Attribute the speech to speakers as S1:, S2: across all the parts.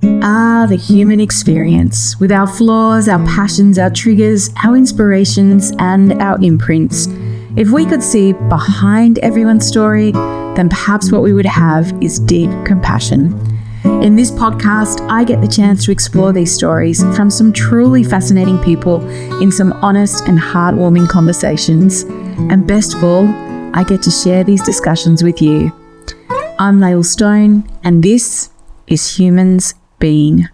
S1: The human experience, with our flaws, our passions, our triggers, our inspirations, and our imprints. If we could see behind everyone's story, then perhaps what we would have is deep compassion. In this podcast, I get the chance to explore these stories from some truly fascinating people in some honest and heartwarming conversations. And best of all, I get to share these discussions with you. I'm Lael Stone, and this is Humans Being.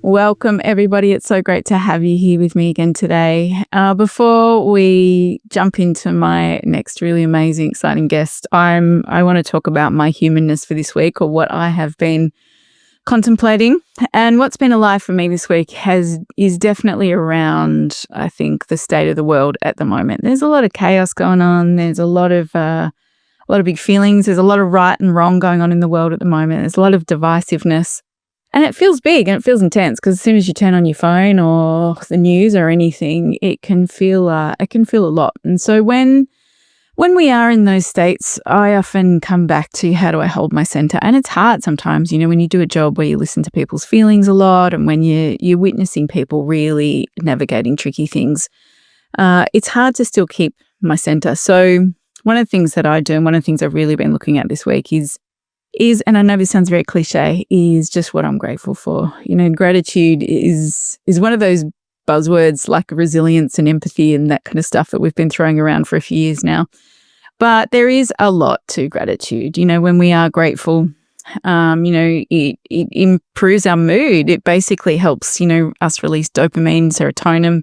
S1: Welcome, everybody. It's so great to have you here with me again today. Before we jump into my next really amazing, exciting guest, I want to talk about my humanness for this week, or what I have been contemplating. And what's been alive for me this week is definitely around, I think, the state of the world at the moment. There's a lot of chaos going on. There's a lot of big feelings. There's a lot of right and wrong going on in the world at the moment. There's a lot of divisiveness. And it feels big and it feels intense, because as soon as you turn on your phone or the news or anything, it can feel a lot. And so when we are in those states, I often come back to, how do I hold my center? And it's hard sometimes, when you do a job where you listen to people's feelings a lot, and when you're witnessing people really navigating tricky things, it's hard to still keep my center. So one of the things that I do, and one of the things I've really been looking at this week is, and I know this sounds very cliche, is just what I'm grateful for. Gratitude is one of those buzzwords like resilience and empathy and that kind of stuff that we've been throwing around for a few years now. But there is a lot to gratitude. When we are grateful, it improves our mood. It basically helps, us release dopamine, serotonin.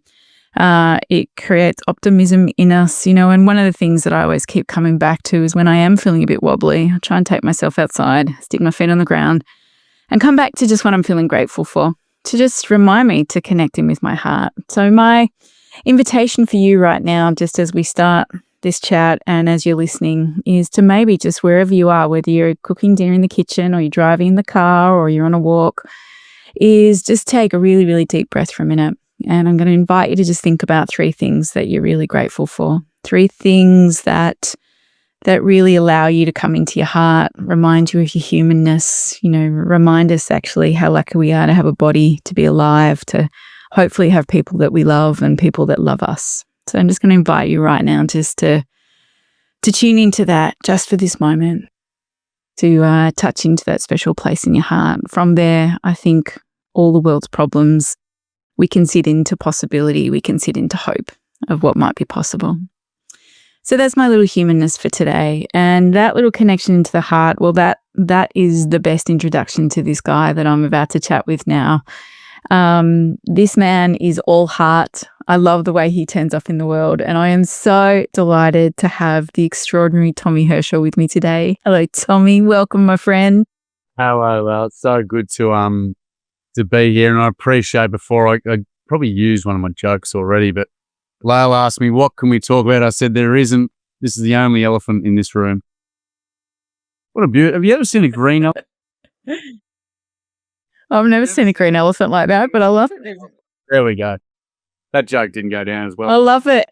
S1: It creates optimism in us, and one of the things that I always keep coming back to is when I am feeling a bit wobbly, I try and take myself outside, stick my feet on the ground, and come back to just what I'm feeling grateful for, to just remind me to connect in with my heart. So my invitation for you right now, just as we start this chat and as you're listening, is to maybe just wherever you are, whether you're cooking dinner in the kitchen or you're driving in the car or you're on a walk, is just take a really, really deep breath for a minute. And I'm going to invite you to just think about 3 things that you're really grateful for. 3 things that really allow you to come into your heart, remind you of your humanness, remind us actually how lucky we are to have a body, to be alive, to hopefully have people that we love and people that love us. So I'm just going to invite you right now just to tune into that just for this moment, to touch into that special place in your heart. From there, I think all the world's problems, we can sit into possibility, we can sit into hope of what might be possible. So that's my little humanness for today. And that little connection into the heart, well, that is the best introduction to this guy that I'm about to chat with now. This man is all heart. I love the way he turns up in the world. And I am so delighted to have the extraordinary Tommy Herschell with me today. Hello, Tommy. Welcome, my friend.
S2: Hello, well, it's so good to be here, and I appreciate, before I probably used one of my jokes already, but Lael asked me, what can we talk about? I said, there isn't. This is the only elephant in this room. What a beauty. Have you ever seen a green elephant?
S1: I've never seen a green elephant like that, but I love it.
S2: There we go. That joke didn't go down as well.
S1: I love it.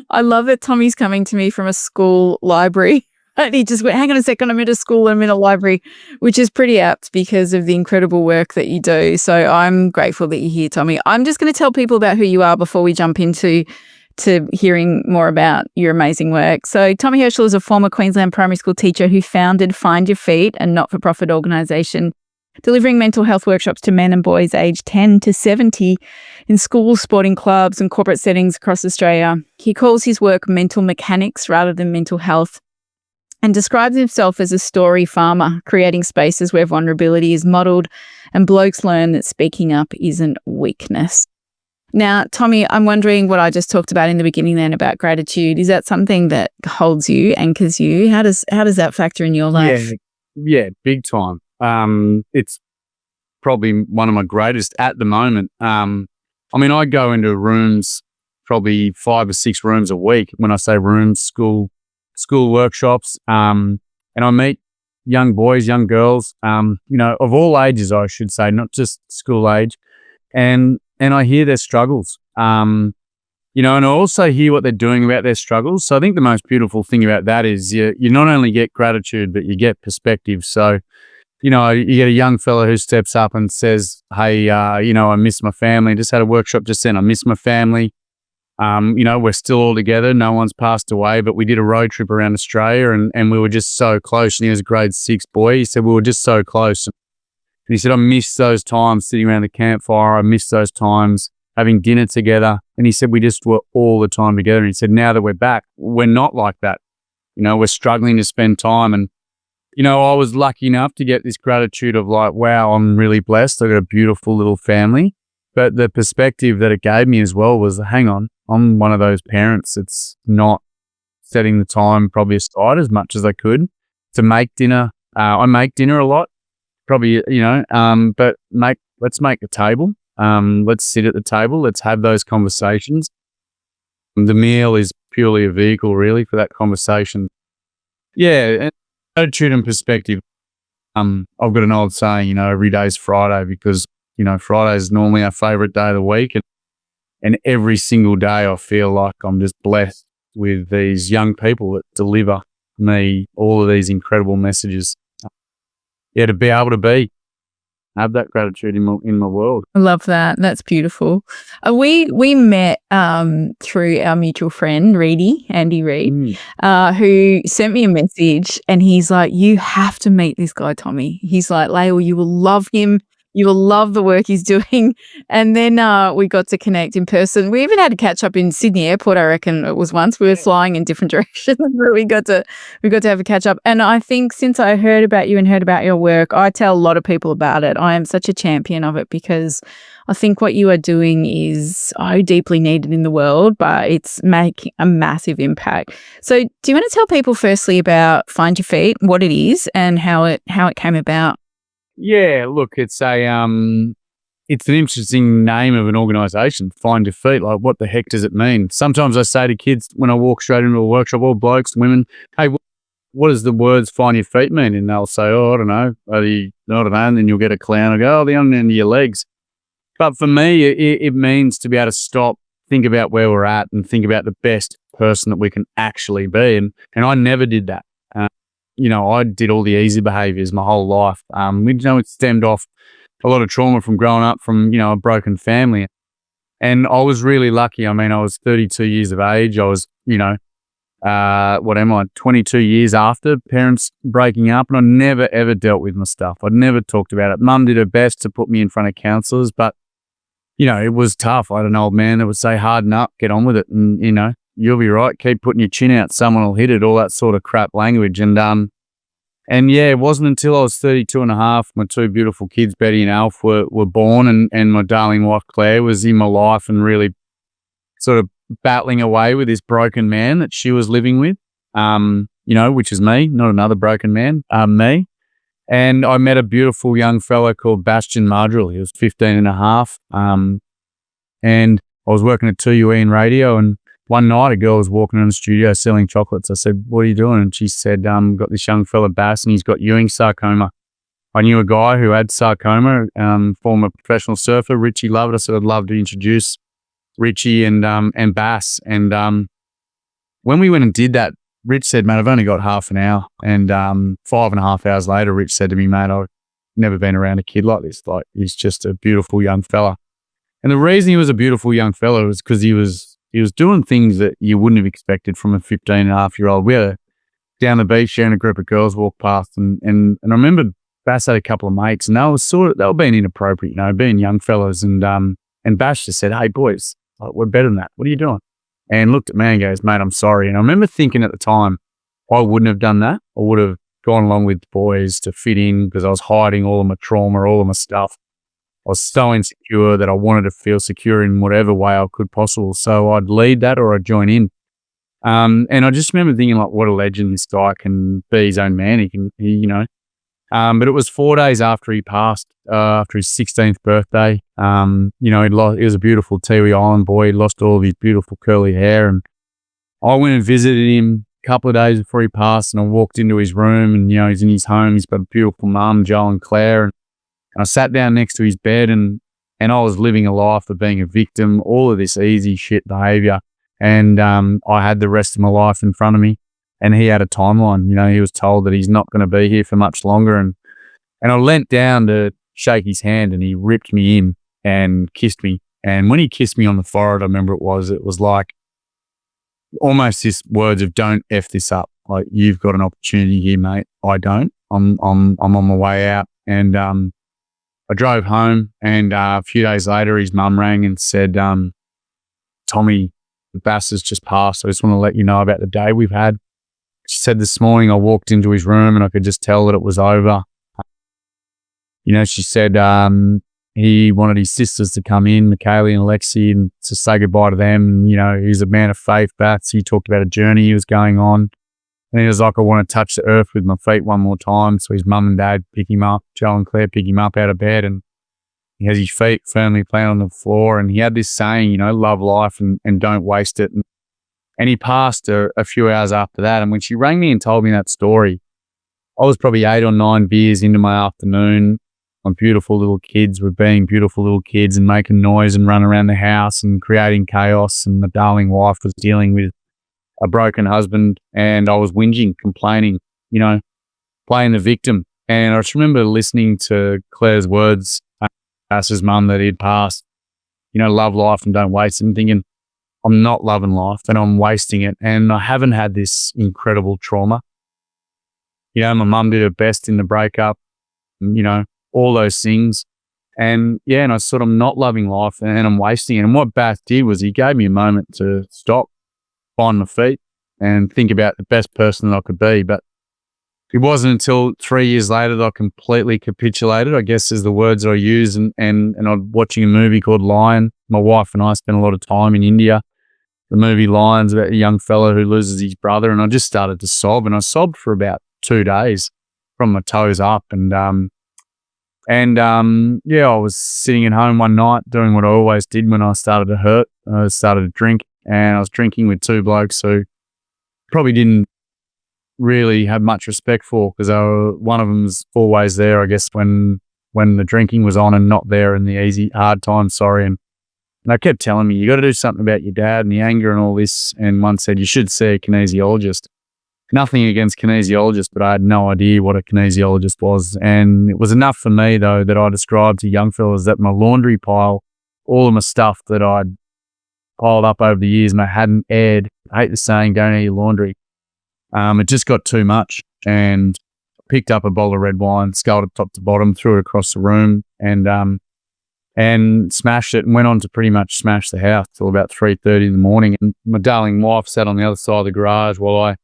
S1: I love that Tommy's coming to me from a school library. And he just went, hang on a second, I'm at a school, I'm in a library, which is pretty apt because of the incredible work that you do. So I'm grateful that you're here, Tommy. I'm just going to tell people about who you are before we jump into hearing more about your amazing work. So Tommy Herschell is a former Queensland primary school teacher who founded Find Your Feet, a not-for-profit organisation delivering mental health workshops to men and boys aged 10 to 70 in schools, sporting clubs and corporate settings across Australia. He calls his work mental mechanics rather than mental health, and describes himself as a story farmer, creating spaces where vulnerability is modelled and blokes learn that speaking up isn't weakness. Now, Tommy, I'm wondering what I just talked about in the beginning then about gratitude. Is that something that holds you, anchors you? How does that factor in your life?
S2: Yeah, big time. It's probably one of my greatest at the moment. I go into rooms, probably 5 or 6 rooms a week. When I say rooms, school workshops, and I meet young boys, young girls, of all ages, I should say, not just school age, and I hear their struggles. and I also hear what they're doing about their struggles. So I think the most beautiful thing about that is you not only get gratitude, but you get perspective. So, you get a young fella who steps up and says, hey, I miss my family. Just had a workshop just then. I miss my family. We're still all together. No one's passed away, but we did a road trip around Australia and we were just so close. And he was a grade 6 boy. He said, we were just so close. And he said, I miss those times sitting around the campfire. I miss those times having dinner together. And he said, we just were all the time together. And he said, now that we're back, we're not like that. We're struggling to spend time. And, I was lucky enough to get this gratitude of like, wow, I'm really blessed. I got a beautiful little family. But the perspective that it gave me as well was, hang on, I'm one of those parents that's not setting the time probably aside as much as I could to make dinner. I make dinner a lot, probably, but let's make a table. Let's sit at the table. Let's have those conversations. The meal is purely a vehicle really for that conversation. Yeah, and attitude and perspective. I've got an old saying, every day's Friday because, Friday is normally our favorite day of the week. And every single day I feel like I'm just blessed with these young people that deliver me all of these incredible messages. Yeah, to be able to have that gratitude in my world.
S1: I love that. That's beautiful. We met through our mutual friend, Andy Reid, who sent me a message and he's like, you have to meet this guy, Tommy. He's like, Lael, you will love him. You will love the work he's doing. And then we got to connect in person. We even had to catch up in Sydney Airport, I reckon it was once. We were flying in different directions, but we got to have a catch up. And I think since I heard about you and heard about your work, I tell a lot of people about it. I am such a champion of it because I think what you are doing is so deeply needed in the world, but it's making a massive impact. So do you want to tell people firstly about Find Your Feet, what it is and how it came about?
S2: Yeah, look, it's an interesting name of an organisation, Find Your Feet. Like, what the heck does it mean? Sometimes I say to kids when I walk straight into a workshop, all blokes, women, hey, what does the words Find Your Feet mean? And they'll say, oh, I don't know. And then you'll get a clown. I go, oh, the end of your legs. But for me, it means to be able to stop, think about where we're at and think about the best person that we can actually be. And I never did that. I did all the easy behaviors my whole life. It stemmed off a lot of trauma from growing up from, a broken family. And I was really lucky. I mean, I was 32 years of age. I was, 22 years after parents breaking up, and I never, ever dealt with my stuff. I'd never talked about it. Mum did her best to put me in front of counsellors, but, it was tough. I had an old man that would say, harden up, get on with it. And, you'll be right. Keep putting your chin out. Someone will hit it. All that sort of crap language. And yeah, it wasn't until I was 32 and a half, my two beautiful kids, Betty and Alf, were born, and my darling wife, Claire, was in my life and really sort of battling away with this broken man that she was living with, which is me, not another broken man, me. And I met a beautiful young fella called Bastien. He was 15 and a half. And I was working at 2UE in radio, and one night a girl was walking in the studio selling chocolates. I said, what are you doing? And she said, got this young fella, Bass, and he's got Ewing sarcoma. I knew a guy who had sarcoma, former professional surfer, Richie Lovett. I said, I'd love to introduce Richie and Bass. And when we went and did that, Rich said, mate, I've only got half an hour. And 5.5 hours later, Rich said to me, mate, I've never been around a kid like this. Like, he's just a beautiful young fella. And the reason he was a beautiful young fella was because he was doing things that you wouldn't have expected from a 15-and-a-half-year-old. We were down the beach sharing a group of girls walk past, and I remember Bass had a couple of mates, and they were being inappropriate, being young fellas. And Bass just said, hey, boys, we're better than that. What are you doing? And looked at me and goes, mate, I'm sorry. And I remember thinking at the time, I wouldn't have done that. I would have gone along with the boys to fit in because I was hiding all of my trauma, all of my stuff. I was so insecure that I wanted to feel secure in whatever way I could possible. So I'd lead that or I'd join in. And I just remember thinking, like, what a legend this guy can be his own man. But it was 4 days after he passed, after his 16th birthday. He was a beautiful Tiwi Island boy. He lost all of his beautiful curly hair. And I went and visited him a couple of days before he passed, and I walked into his room, and, he's in his home. He's got a beautiful mum, Joe and Claire. And I sat down next to his bed, and And I was living a life of being a victim, all of this easy shit behavior. And I had the rest of my life in front of me. And he had a timeline. You know, he was told that he's not going to be here for much longer. And I leant down to shake his hand, and he ripped me in and kissed me. And when he kissed me on the forehead, I remember it was like almost this words of "Don't F this up." Like, you've got an opportunity here, mate. I don't. I'm on my way out. And I drove home, and a few days later, his mum rang and said, "Tommy, the Bass has just passed. I just want to let you know about the day we've had." She said this morning I walked into his room and I could just tell that it was over. You know, she said he wanted his sisters to come in, Michaela and Alexi, and to say goodbye to them. You know, he's a man of faith, Bats. He talked about a journey he was going on. And he was like, "I want to touch the earth with my feet one more time." So his mum and dad pick him up, Joe and Claire pick him up out of bed, and he has his feet firmly planted on the floor. And he had this saying, you know, love life and don't waste it. And he passed a few hours after that. And when she rang me and told me that story, I was probably 8 or 9 beers into my afternoon. My beautiful little kids were being beautiful little kids and making noise and running around the house and creating chaos. And my darling wife was dealing with a broken husband, and I was whinging, complaining, you know, playing the victim. And I just remember listening to Claire's words, asked his mum that he'd passed, you know, love life and don't waste it, and thinking, I'm not loving life and I'm wasting it. And I haven't had this incredible trauma. You know, my mum did her best in the breakup, you know, all those things. And yeah, and I sort of not loving life and I'm wasting it. And what Bath did was he gave me a moment to stop, find my feet and think about the best person that I could be. But it wasn't until 3 years later that I completely capitulated, I guess is the words I use. And I was watching a movie called Lion. My wife and I spent a lot of time in India. The movie Lion's about a young fella who loses his brother, and I just started to sob, and I sobbed for about 2 days from my toes up. And yeah, I was sitting at home one night doing what I always did when I started to hurt. I started to drink, and I was drinking with 2 blokes who probably didn't really have much respect for, because one of them was always there, I guess, when the drinking was on, and not there in the easy, hard times, And they kept telling me, you got to do something about your dad and the anger and all this. And one said, you should see a kinesiologist. Nothing against kinesiologists, but I had no idea what a kinesiologist was. And it was enough for me, though, that I described to young fellas that my laundry pile, all of my stuff that I'd piled up over the years and I hadn't aired, I hate the saying, don't air your laundry. It just got too much, and picked up a bowl of red wine, sculled it top to bottom, threw it across the room, and smashed it, and went on to pretty much smash the house till about 3:30 in the morning. And my darling wife sat on the other side of the garage while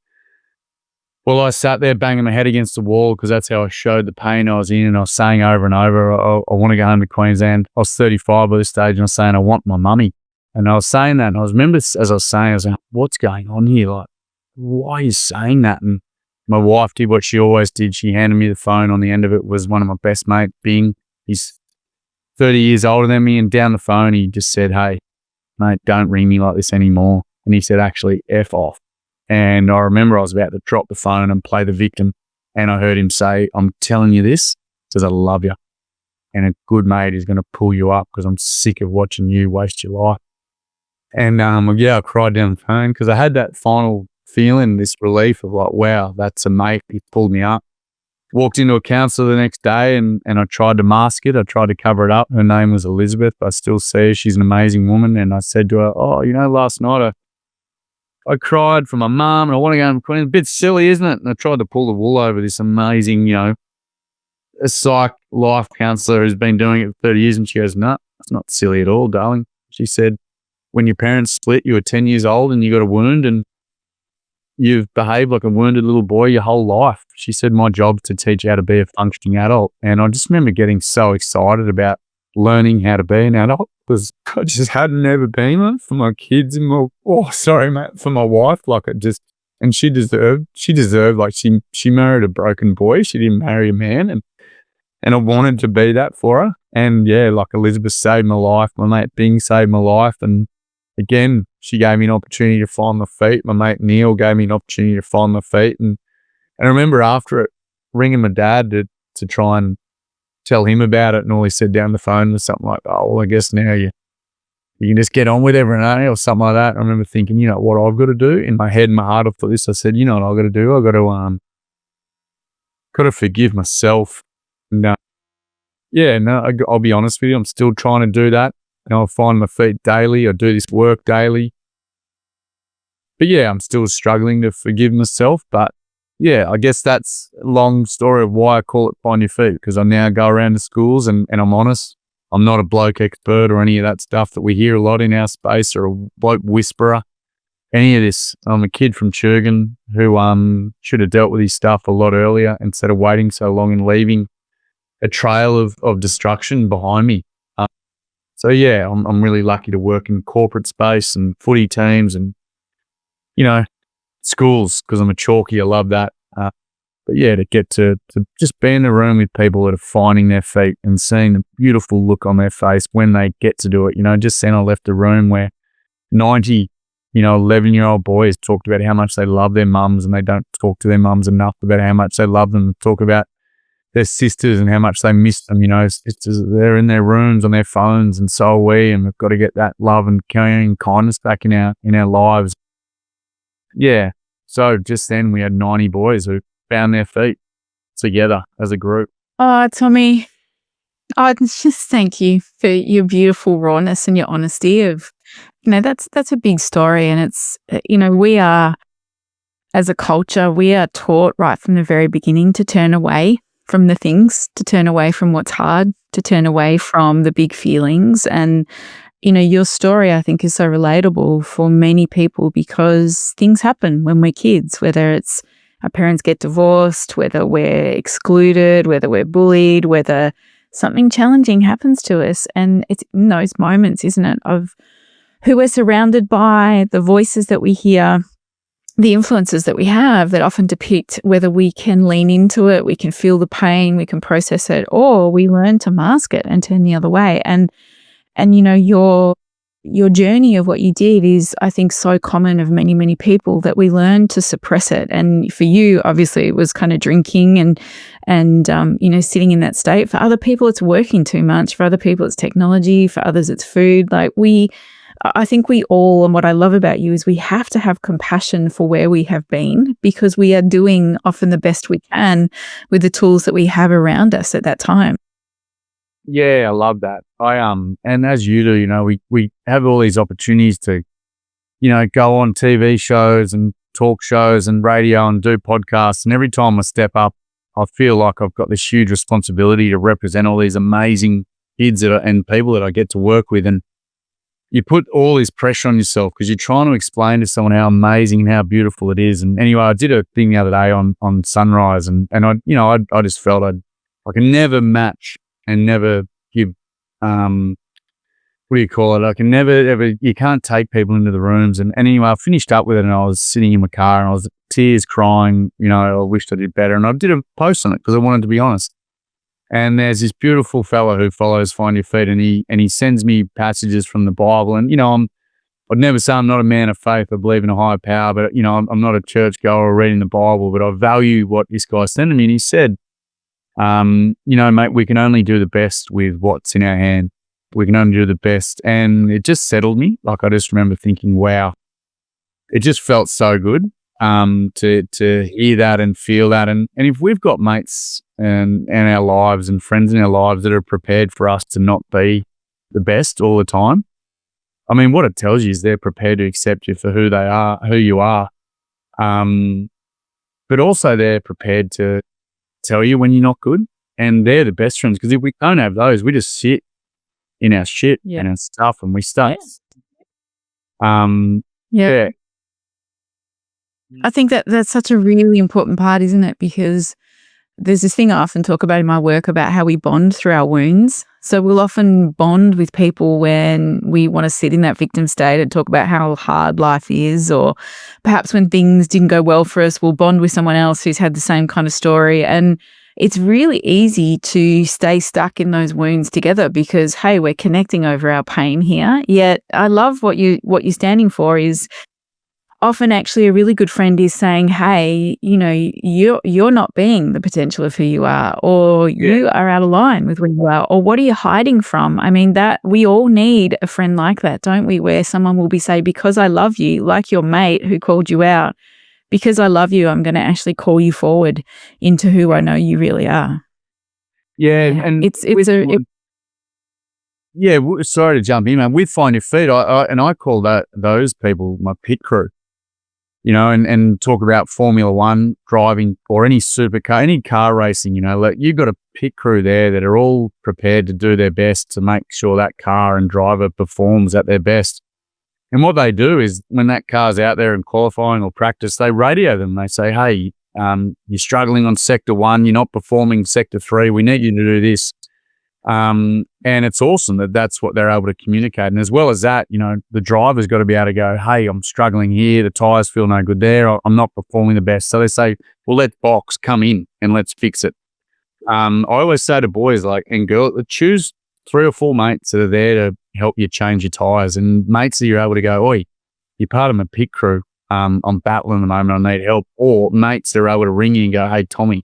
S2: I sat there banging my head against the wall, because that's how I showed the pain I was in. And I was saying over and over, I want to go home to Queensland. I was 35 by this stage, and I was saying, I want my mummy. And I was saying that, and I remember as I was saying, I was like, what's going on here? Like, why are you saying that? And my wife did what she always did. She handed me the phone. On the end of it was one of my best mates, Bing. He's 30 years older than me, and down the phone, he just said, hey, mate, don't ring me like this anymore. And he said, actually, F off. And I remember I was about to drop the phone and play the victim, and I heard him say, I'm telling you this because I love you. And a good mate is going to pull you up because I'm sick of watching you waste your life. And yeah, I cried down the phone because I had that final feeling, this relief of like, wow, that's a mate. He pulled me up. Walked into a counsellor the next day, and I tried to mask it. I tried to cover it up. Her name was Elizabeth. I still see her. She's an amazing woman. And I said to her, oh, you know, last night I cried for my mum and I want to go home to Queensland. A bit silly, isn't it? And I tried to pull the wool over this amazing, you know, a psych life counsellor who's been doing it for 30 years. And she goes, no, it's not silly at all, darling. She said, when your parents split, you were 10 years old and you got a wound, and you've behaved like a wounded little boy your whole life. She said, my job's to teach you how to be a functioning adult. And I just remember getting so excited about learning how to be an adult, because I just hadn't ever been one for my kids and for my wife. Like, and she deserved, like she married a broken boy. She didn't marry a man. And I wanted to be that for her. And yeah, like Elizabeth saved my life. My mate Bing saved my life. And again, she gave me an opportunity to find my feet. My mate Neil gave me an opportunity to find my feet. And I remember after it, ringing my dad to try and tell him about it, and all he said down the phone was something like, "Oh, well, I guess now you can just get on with everything, eh?" or something like that. I remember thinking, you know what I've got to do? In my head and my heart, I thought this. I said, you know what I've got to do? I've got to forgive myself. No, yeah, no, I'll be honest with you. I'm still trying to do that. You know, I find my feet daily. I do this work daily. But yeah, I'm still struggling to forgive myself. But yeah, I guess that's a long story of why I call it Find Your Feet, because I now go around to schools and I'm honest. I'm not a bloke expert or any of that stuff that we hear a lot in our space, or a bloke whisperer, any of this. I'm a kid from Churgan who should have dealt with his stuff a lot earlier instead of waiting so long and leaving a trail of destruction behind me. So yeah, I'm really lucky to work in corporate space and footy teams and, you know, schools, because I'm a chalky. I love that. But yeah, to get to just be in a room with people that are finding their feet and seeing the beautiful look on their face when they get to do it. You know, just then I left a room where 90, 11-year-old boys talked about how much they love their mums, and they don't talk to their mums enough about how much they love them. Talk about their sisters and how much they miss them. Sisters, they're in their rooms on their phones, and so are we, and we've got to get that love and caring and kindness back in our lives. Yeah. So just then we had 90 boys who found their feet together as a group.
S1: Oh, Tommy, just thank you for your beautiful rawness and your honesty of, that's a big story. And it's, we are, as a culture, we are taught right from the very beginning to turn away from the things, to turn away from what's hard, to turn away from the big feelings. And, your story, I think, is so relatable for many people, because things happen when we're kids, whether it's our parents get divorced, whether we're excluded, whether we're bullied, whether something challenging happens to us. And it's in those moments, isn't it, of who we're surrounded by, the voices that we hear, the influences that we have that often depict whether we can lean into it, we can feel the pain, we can process it, or we learn to mask it and turn the other way. And your journey of what you did is, I think, so common of many, many people, that we learn to suppress it. And for you, obviously, it was kind of drinking and sitting in that state. For other people, it's working too much. For other people, it's technology. For others, it's food. I think we all, and what I love about you is we have to have compassion for where we have been, because we are doing often the best we can with the tools that we have around us at that time.
S2: Yeah, I love that. And as you do, we have all these opportunities to, go on TV shows and talk shows and radio and do podcasts. And every time I step up, I feel like I've got this huge responsibility to represent all these amazing kids and people that I get to work with. And you put all this pressure on yourself because you're trying to explain to someone how amazing and how beautiful it is. And anyway, I did a thing the other day on Sunrise, and I just felt I can never match and never give, what do you call it? I can never, ever, you can't take people into the rooms. And anyway, I finished up with it, and I was sitting in my car and I was tears crying, I wished I did better. And I did a post on it because I wanted to be honest. And there's this beautiful fellow who follows Find Your Feet, and he sends me passages from the Bible. And, I'd never say I'm not a man of faith. I believe in a higher power, but, I'm not a church goer or reading the Bible, but I value what this guy sent me. And he said, mate, we can only do the best with what's in our hand. We can only do the best. And it just settled me. I just remember thinking, wow, it just felt so good to hear that and feel that. And if we've got mates and our lives and friends in our lives that are prepared for us to not be the best all the time, I mean, what it tells you is they're prepared to accept you for who they are, who you are. But also they're prepared to tell you when you're not good. And they're the best friends, because if we don't have those, we just sit in our shit and our stuff and we stay. Yeah.
S1: I think that's such a really important part, isn't it? Because there's this thing I often talk about in my work about how we bond through our wounds. So we'll often bond with people when we want to sit in that victim state and talk about how hard life is, or perhaps when things didn't go well for us, we'll bond with someone else who's had the same kind of story. And it's really easy to stay stuck in those wounds together because, hey, we're connecting over our pain here. Yet I love what you're standing for is, often actually a really good friend is saying, hey, you're not being the potential of who you are, or
S2: Yeah.
S1: you are out of line with where you are, or what are you hiding from? I mean, that we all need a friend like that, don't we? Where someone will be say, because I love you, like your mate who called you out, because I love you, I'm going to actually call you forward into who I know you really are.
S2: Yeah,
S1: Yeah.
S2: and
S1: It's
S2: with
S1: a it,
S2: yeah, sorry to jump in, man. With Find Your Feet, I call those people my pit crew, and talk about Formula One driving or any supercar, any car racing, like you've got a pit crew there that are all prepared to do their best to make sure that car and driver performs at their best. And what they do is when that car's out there in qualifying or practice, they radio them. They say, hey, you're struggling on sector 1, you're not performing sector 3, we need you to do this. And it's awesome that that's what they're able to communicate. And as well as that, the driver's got to be able to go, hey, I'm struggling here. The tyres feel no good there. I'm not performing the best. So they say, well, let's box, come in and let's fix it. I always say to boys and girls, choose 3 or 4 mates that are there to help you change your tyres, and mates that you're able to go, oi, you're part of my pit crew. I'm battling at the moment. I need help. Or mates that are able to ring you and go, hey, Tommy,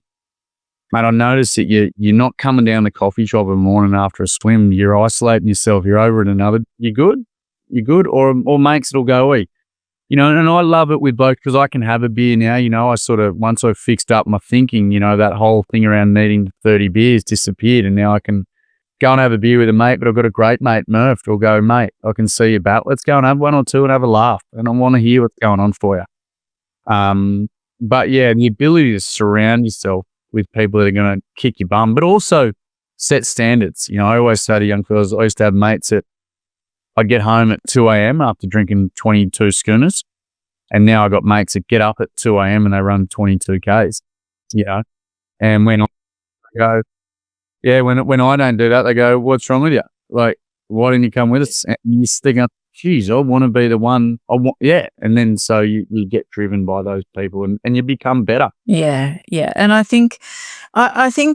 S2: mate, I noticed that you're not coming down the coffee shop in the morning after a swim. You're isolating yourself. You're over at another. You good? You good? Or mates that'll go, oi, and I love it with blokes because I can have a beer now. I sort of, once I fixed up my thinking, that whole thing around needing 30 beers disappeared, and now I can go and have a beer with a mate. But I've got a great mate, Murph, who'll go, mate, I can see you bat. Let's go and have one or two and have a laugh, and I want to hear what's going on for you. But yeah, the ability to surround yourself with people that are going to kick your bum, but also set standards. I always say to young fellas, I used to have mates that I'd get home at 2 a.m. after drinking 22 schooners. And now I got mates that get up at 2 a.m. and they run 22 Ks, And when I go, when I don't do that, they go, what's wrong with you? Like, why didn't you come with us? And you stick up, geez, I want to be the one. And then so you get driven by those people and you become better.
S1: Yeah. And I think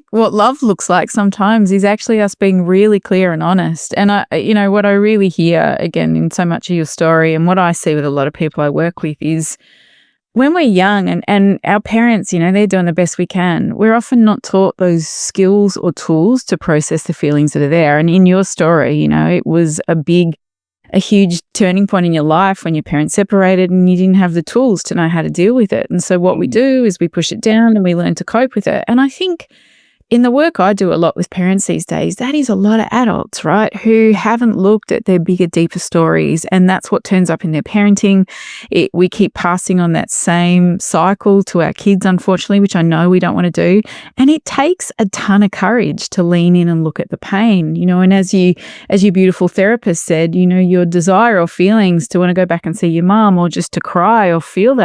S1: what love looks like sometimes is actually us being really clear and honest. And what I really hear again in so much of your story, and what I see with a lot of people I work with, is when we're young and our parents, they're doing the best we can, we're often not taught those skills or tools to process the feelings that are there. And in your story, it was a huge turning point in your life when your parents separated and you didn't have the tools to know how to deal with it. And so what we do is we push it down and we learn to cope with it. And I think in the work I do a lot with parents these days, that is a lot of adults, right, who haven't looked at their bigger, deeper stories, and that's what turns up in their parenting. We keep passing on that same cycle to our kids, unfortunately, which I know we don't want to do. And it takes a ton of courage to lean in and look at the pain, and as your beautiful therapist said, your desire or feelings to want to go back and see your mum, or just to cry or feel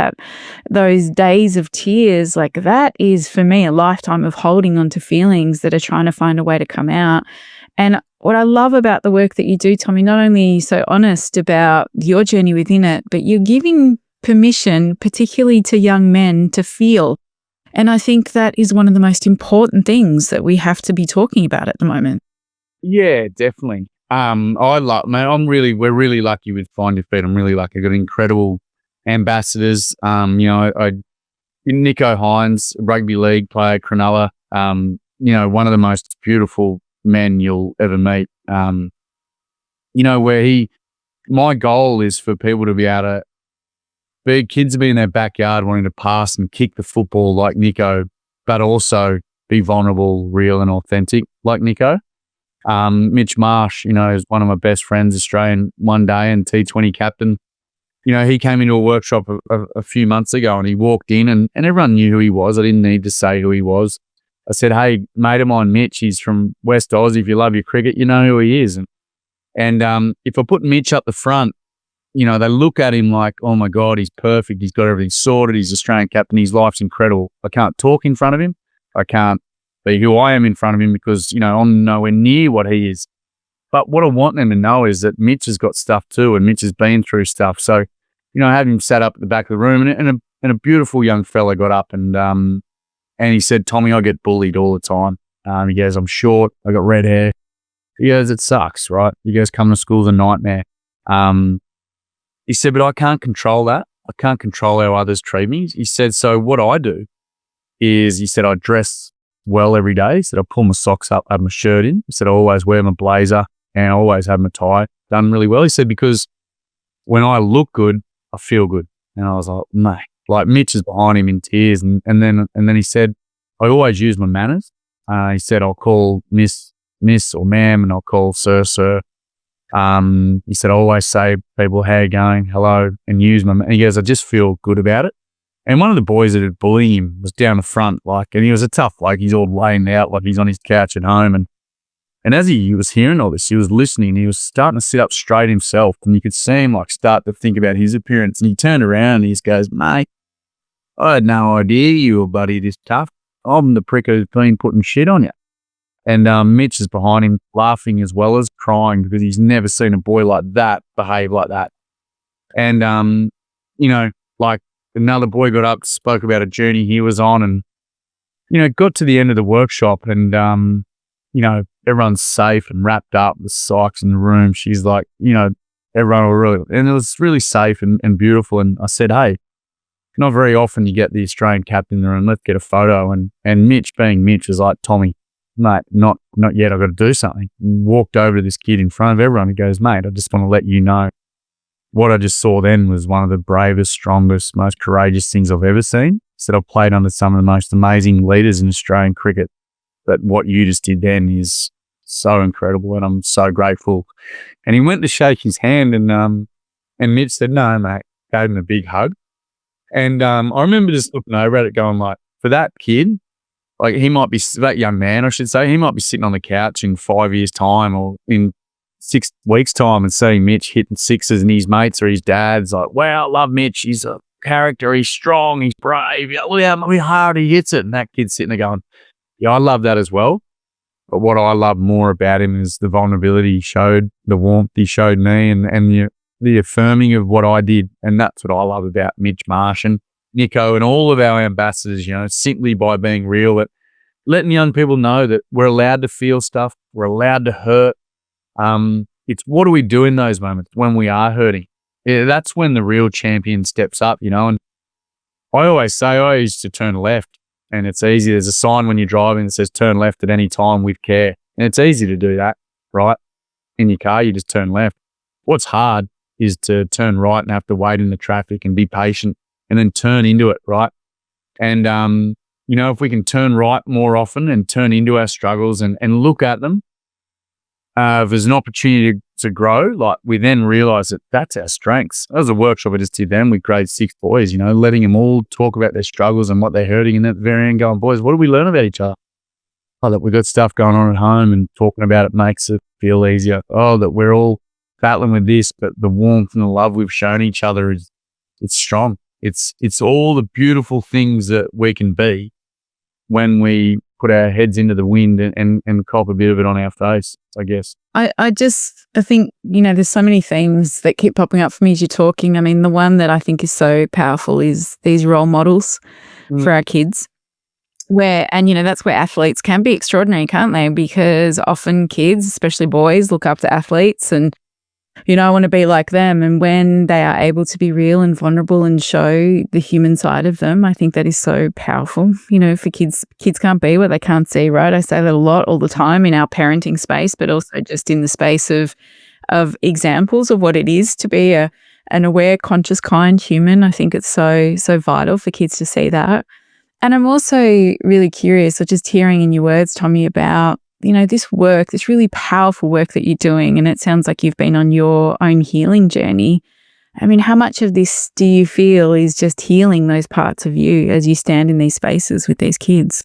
S1: those days of tears, like that is for me a lifetime of holding on to feelings that are trying to find a way to come out. And what I love about the work that you do, Tommy, not only are you so honest about your journey within it, but you're giving permission, particularly to young men, to feel. And I think that is one of the most important things that we have to be talking about at the moment.
S2: Yeah, definitely. We're really lucky with Find Your Feet. I'm really lucky. I've got incredible ambassadors. Nico Hines, rugby league player, Cronulla, one of the most beautiful men you'll ever meet. My goal is for people to be able to kids to be in their backyard wanting to pass and kick the football like Nico, but also be vulnerable, real and authentic like Nico. Mitch Marsh, is one of my best friends, Australian one day and T20 captain. He came into a workshop a few months ago and he walked in and everyone knew who he was. I didn't need to say who he was. I said, hey, mate of mine, Mitch, he's from West Oz. If you love your cricket, you know who he is. And if I put Mitch up the front, they look at him like, oh my God, he's perfect. He's got everything sorted. He's Australian captain. His life's incredible. I can't talk in front of him. I can't be who I am in front of him because, I'm nowhere near what he is. But what I want them to know is that Mitch has got stuff too, and Mitch has been through stuff. So, I have him sat up at the back of the room, and a beautiful young fella got up and he said, Tommy, I get bullied all the time. He goes, I'm short, I got red hair. He goes, it sucks, right? He goes, coming to school's a nightmare. He said, but I can't control that. I can't control how others treat me. He said, so what I do is, he said, I dress well every day. He said, I pull my socks up, have my shirt in. He said, I always wear my blazer and I always have my tie done really well. He said, because when I look good, I feel good. And I was like, mate, like Mitch is behind him in tears. And then he said, I always use my manners. He said, I'll call miss or ma'am, and I'll call sir. He said, I always say people, how you going? Hello, and use my, and he goes, I just feel good about it. And one of the boys that had bullied him was down the front, like, and he was a tough, like, he's all laying out, like he's on his couch at home. And as he was hearing all this, he was listening, he was starting to sit up straight himself, and you could see him like start to think about his appearance. And he turned around and he just goes, mate, I had no idea you were bloody this tough. I'm the prick who's been putting shit on you. And Mitch is behind him laughing as well as crying because he's never seen a boy like that behave like that. And, you know, like another boy got up, spoke about a journey he was on and, you know, got to the end of the workshop and, you know, everyone's safe and wrapped up. The psych's in the room. She's like, you know, everyone will really, and it was really safe and beautiful. And I said, hey, not very often you get the Australian captain in the room. Let's get a photo. And Mitch, being Mitch, is like, Tommy, mate, not yet. I've got to do something. Walked over to this kid in front of everyone. He goes, mate, I just want to let you know what I just saw then was one of the bravest, strongest, most courageous things I've ever seen. He said, I've played under some of the most amazing leaders in Australian cricket, but what you just did then is so incredible and I'm so grateful. And he went to shake his hand and Mitch said, no, mate, gave him a big hug. And I remember just looking over at it going like, for that kid, like he might be, that young man, I should say, he might be sitting on the couch in 5 years' time or in 6 weeks' time and seeing Mitch hitting sixes and his mates or his dad's like, wow, I love Mitch. He's a character. He's strong. He's brave. Look how hard he hits it. And that kid's sitting there going, yeah, I love that as well. But what I love more about him is the vulnerability he showed, the warmth he showed me and the affirming of what I did. And that's what I love about Mitch Marsh and Nico and all of our ambassadors, you know, simply by being real, that letting young people know that we're allowed to feel stuff. We're allowed to hurt. It's what do we do in those moments when we are hurting? Yeah, that's when the real champion steps up, you know. And I always say I used to turn left and it's easy. There's a sign when you're driving that says turn left at any time with care. And it's easy to do that, right? In your car, you just turn left. What's hard is to turn right and have to wait in the traffic and be patient and then turn into it, right? And, you know, if we can turn right more often and turn into our struggles and look at them, if there's an opportunity to grow, like we then realize that that's our strengths. That was a workshop I just did then with grade 6 boys, you know, letting them all talk about their struggles and what they're hurting. And at the very end going, boys, what do we learn about each other? Oh, that we've got stuff going on at home and talking about it makes it feel easier. Oh, that we're all battling with this, but the warmth and the love we've shown each other it's strong. It's all the beautiful things that we can be when we put our heads into the wind and cop a bit of it on our face, I guess.
S1: I think, you know, there's so many themes that keep popping up for me as you're talking. I mean, the one that I think is so powerful is these role models for our kids. And, you know, that's where athletes can be extraordinary, can't they? Because often kids, especially boys, look up to athletes and, you know, I want to be like them. And when they are able to be real and vulnerable and show the human side of them, I think that is so powerful. You know, for kids can't be what they can't see, right? I say that a lot all the time in our parenting space, but also just in the space of examples of what it is to be an aware, conscious, kind human. I think it's so vital for kids to see that. And I'm also really curious, or just hearing in your words, Tommy, about, you know, this work, this really powerful work that you're doing, and it sounds like you've been on your own healing journey. I mean, how much of this do you feel is just healing those parts of you as you stand in these spaces with these kids?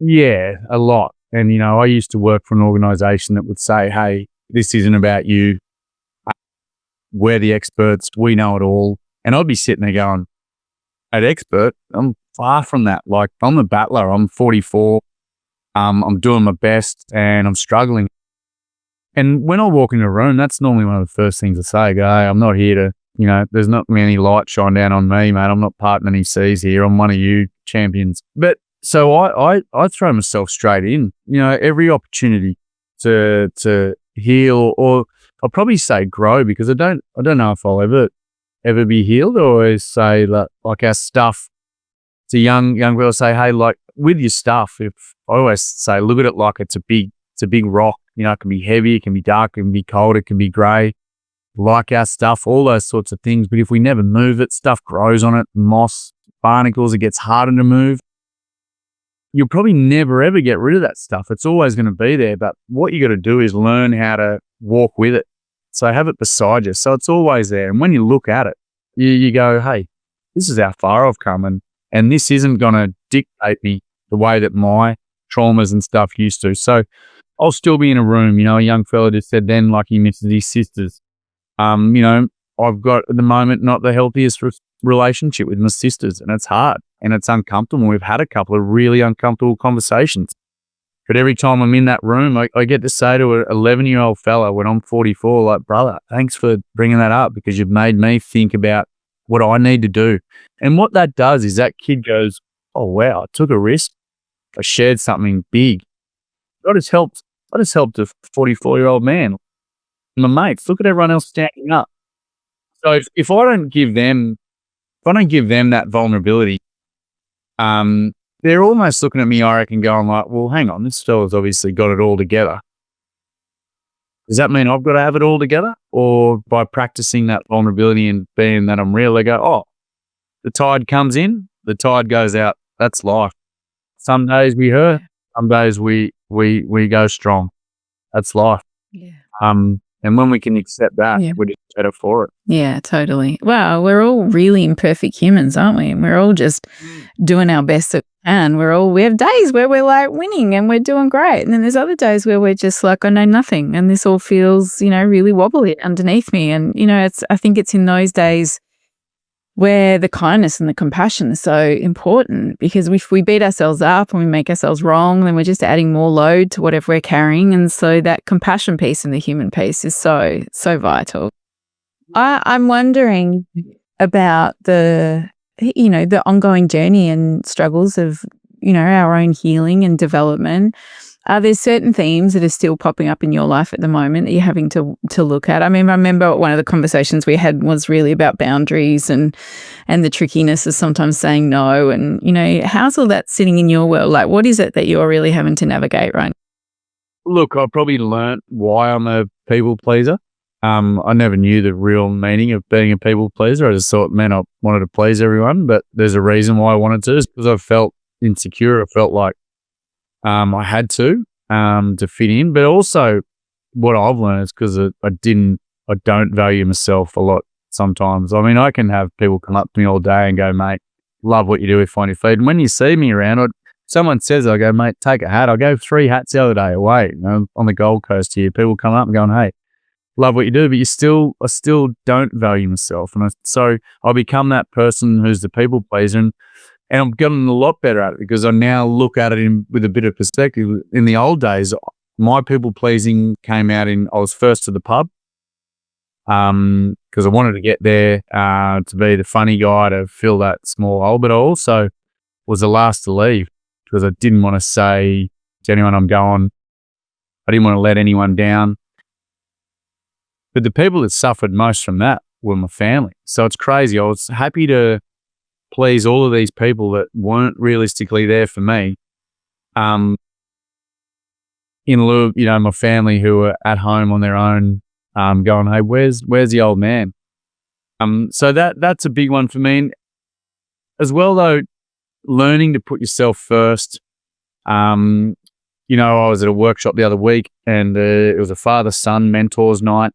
S2: Yeah, a lot. And, you know, I used to work for an organisation that would say, hey, this isn't about you. We're the experts. We know it all. And I'd be sitting there going, an expert? I'm far from that. Like, I'm a battler. I'm 44. I'm doing my best and I'm struggling. And when I walk into a room, that's normally one of the first things I say. I go, hey, I'm not here to, you know, there's not many light shine down on me, mate. I'm not parting any seas here. I'm one of you champions. But so I throw myself straight in, you know, every opportunity to heal, or I'll probably say grow, because I don't know if I'll ever ever be healed, or is say like our stuff to young people say, hey, like with your stuff, if I always say, look at it like it's a big rock, you know, it can be heavy, it can be dark, it can be cold, it can be grey, like our stuff, all those sorts of things. But if we never move it, stuff grows on it, moss, barnacles, it gets harder to move. You'll probably never ever get rid of that stuff. It's always going to be there. But what you got to do is learn how to walk with it. So have it beside you. So it's always there. And when you look at it, you go, hey, this is how far I've come. And this isn't going to dictate me the way that my traumas and stuff used to. So I'll still be in a room. You know, a young fella just said then, like he misses his sisters. You know, I've got at the moment not the healthiest relationship with my sisters, and it's hard and it's uncomfortable. We've had a couple of really uncomfortable conversations. But every time I'm in that room, I get to say to an 11-year-old fella when I'm 44, like, brother, thanks for bringing that up because you've made me think about what I need to do. And what that does is that kid goes, oh, wow, I took a risk. I shared something big. I just helped a 44-year-old man. My mates, look at everyone else standing up. So if I don't give them that vulnerability, they're almost looking at me, I reckon, going like, well, hang on, this fella's obviously got it all together. Does that mean I've got to have it all together? Or by practicing that vulnerability and being that I'm real, they go, oh, the tide comes in, the tide goes out. That's life. Some days we hurt, some days we go strong. That's life.
S1: Yeah.
S2: And when we can accept that, we're just better for it.
S1: Yeah, totally. Wow, we're all really imperfect humans, aren't we? And we're all just doing our best that we can. We have days where we're like winning and we're doing great. And then there's other days where we're just like, I know nothing. And this all feels, you know, really wobbly underneath me. And, you know, I think it's in those days where the kindness and the compassion is so important, because if we beat ourselves up and we make ourselves wrong, then we're just adding more load to whatever we're carrying. And so that compassion piece and the human piece is so vital. I'm wondering about the ongoing journey and struggles of, you know, our own healing and development. Are there certain themes that are still popping up in your life at the moment that you're having to look at? I mean, I remember one of the conversations we had was really about boundaries and the trickiness of sometimes saying no. And, you know, how's all that sitting in your world? Like, what is it that you're really having to navigate right now?
S2: Look, I probably learnt why I'm a people pleaser. I never knew the real meaning of being a people pleaser. I just thought, man, I wanted to please everyone, but there's a reason why I wanted to. It's because I felt insecure. I felt like I had to fit in, but also what I've learned is because I don't value myself a lot sometimes. I mean, I can have people come up to me all day and go, mate, love what you do with Find Your Feed. And when you see me around, someone says, I go, mate, take a hat. I gave 3 hats the other day away, you know, on the Gold Coast here. People come up and going, hey, love what you do, but I still don't value myself. And so I become that person who's the people pleaser. And I'm getting a lot better at it because I now look at it with a bit of perspective. In the old days, my people pleasing came out I was first to the pub because I wanted to get there to be the funny guy to fill that small hole. But I also was the last to leave because I didn't want to say to anyone I'm going. I didn't want to let anyone down. But the people that suffered most from that were my family. So it's crazy. I was happy to please all of these people that weren't realistically there for me. In lieu of, you know, my family who were at home on their own, going, hey, where's the old man? So that's a big one for me. And as well, though, learning to put yourself first. You know, I was at a workshop the other week and it was a father-son mentors night,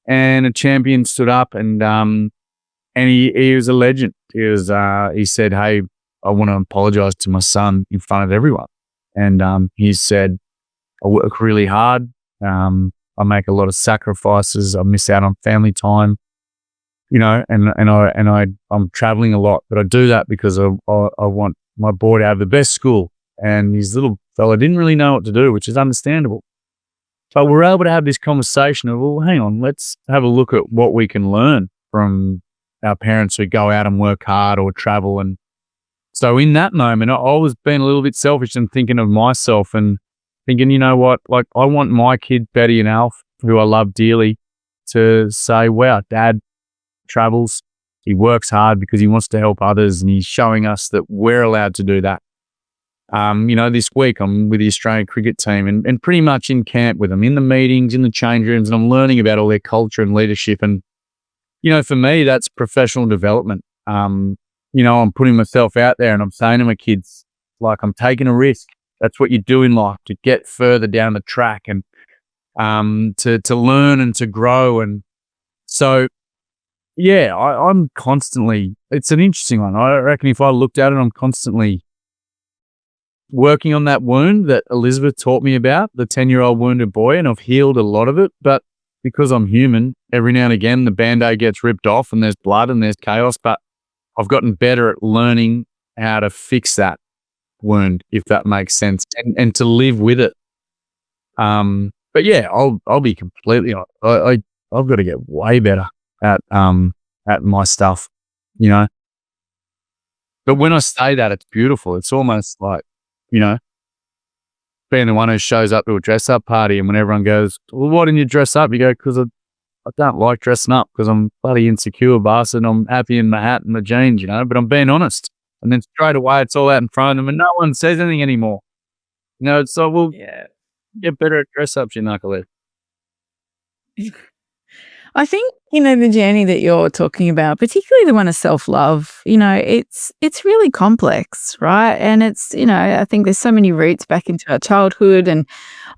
S2: and a champion stood up and he was a legend. He said, hey, I want to apologize to my son in front of everyone. And he said, I work really hard. I make a lot of sacrifices. I miss out on family time, you know, and I'm traveling a lot, but I do that because I want my boy to have the best school. And his little fella didn't really know what to do, which is understandable. But we're able to have this conversation of, well, hang on, let's have a look at what we can learn from our parents who go out and work hard or travel. And so in that moment, I was being a little bit selfish and thinking of myself and thinking, you know what, like I want my kid, Betty and Alf, who I love dearly, to say, wow, Dad travels. He works hard because he wants to help others, and he's showing us that we're allowed to do that. This week I'm with the Australian cricket team and pretty much in camp with them, in the meetings, in the change rooms, and I'm learning about all their culture and leadership. And, for me, that's professional development. I'm putting myself out there and I'm saying to my kids, like, I'm taking a risk. That's what you do in life, to get further down the track and to learn and to grow. And so, yeah, I'm constantly, it's an interesting one. I reckon if I looked at it, I'm constantly working on that wound that Elizabeth taught me about, the 10-year-old wounded boy, and I've healed a lot of it. But because I'm human, every now and again, the Band-Aid gets ripped off and there's blood and there's chaos, but I've gotten better at learning how to fix that wound, if that makes sense, and to live with it. But yeah, I'll be completely honest. I've got to get way better at my stuff, But when I say that, it's beautiful. It's almost like, being the one who shows up to a dress-up party, and when everyone goes, well, why didn't you dress up? You go, because I don't like dressing up, because I'm bloody insecure bastard. I'm happy in my hat and my jeans, but I'm being honest. And then straight away, it's all out in front of them, and no one says anything anymore. It's like, well, yeah, get better at dress-ups, you knucklehead.
S1: I think, the journey that you're talking about, particularly the one of self-love, it's really complex, right? And it's, I think there's so many roots back into our childhood, and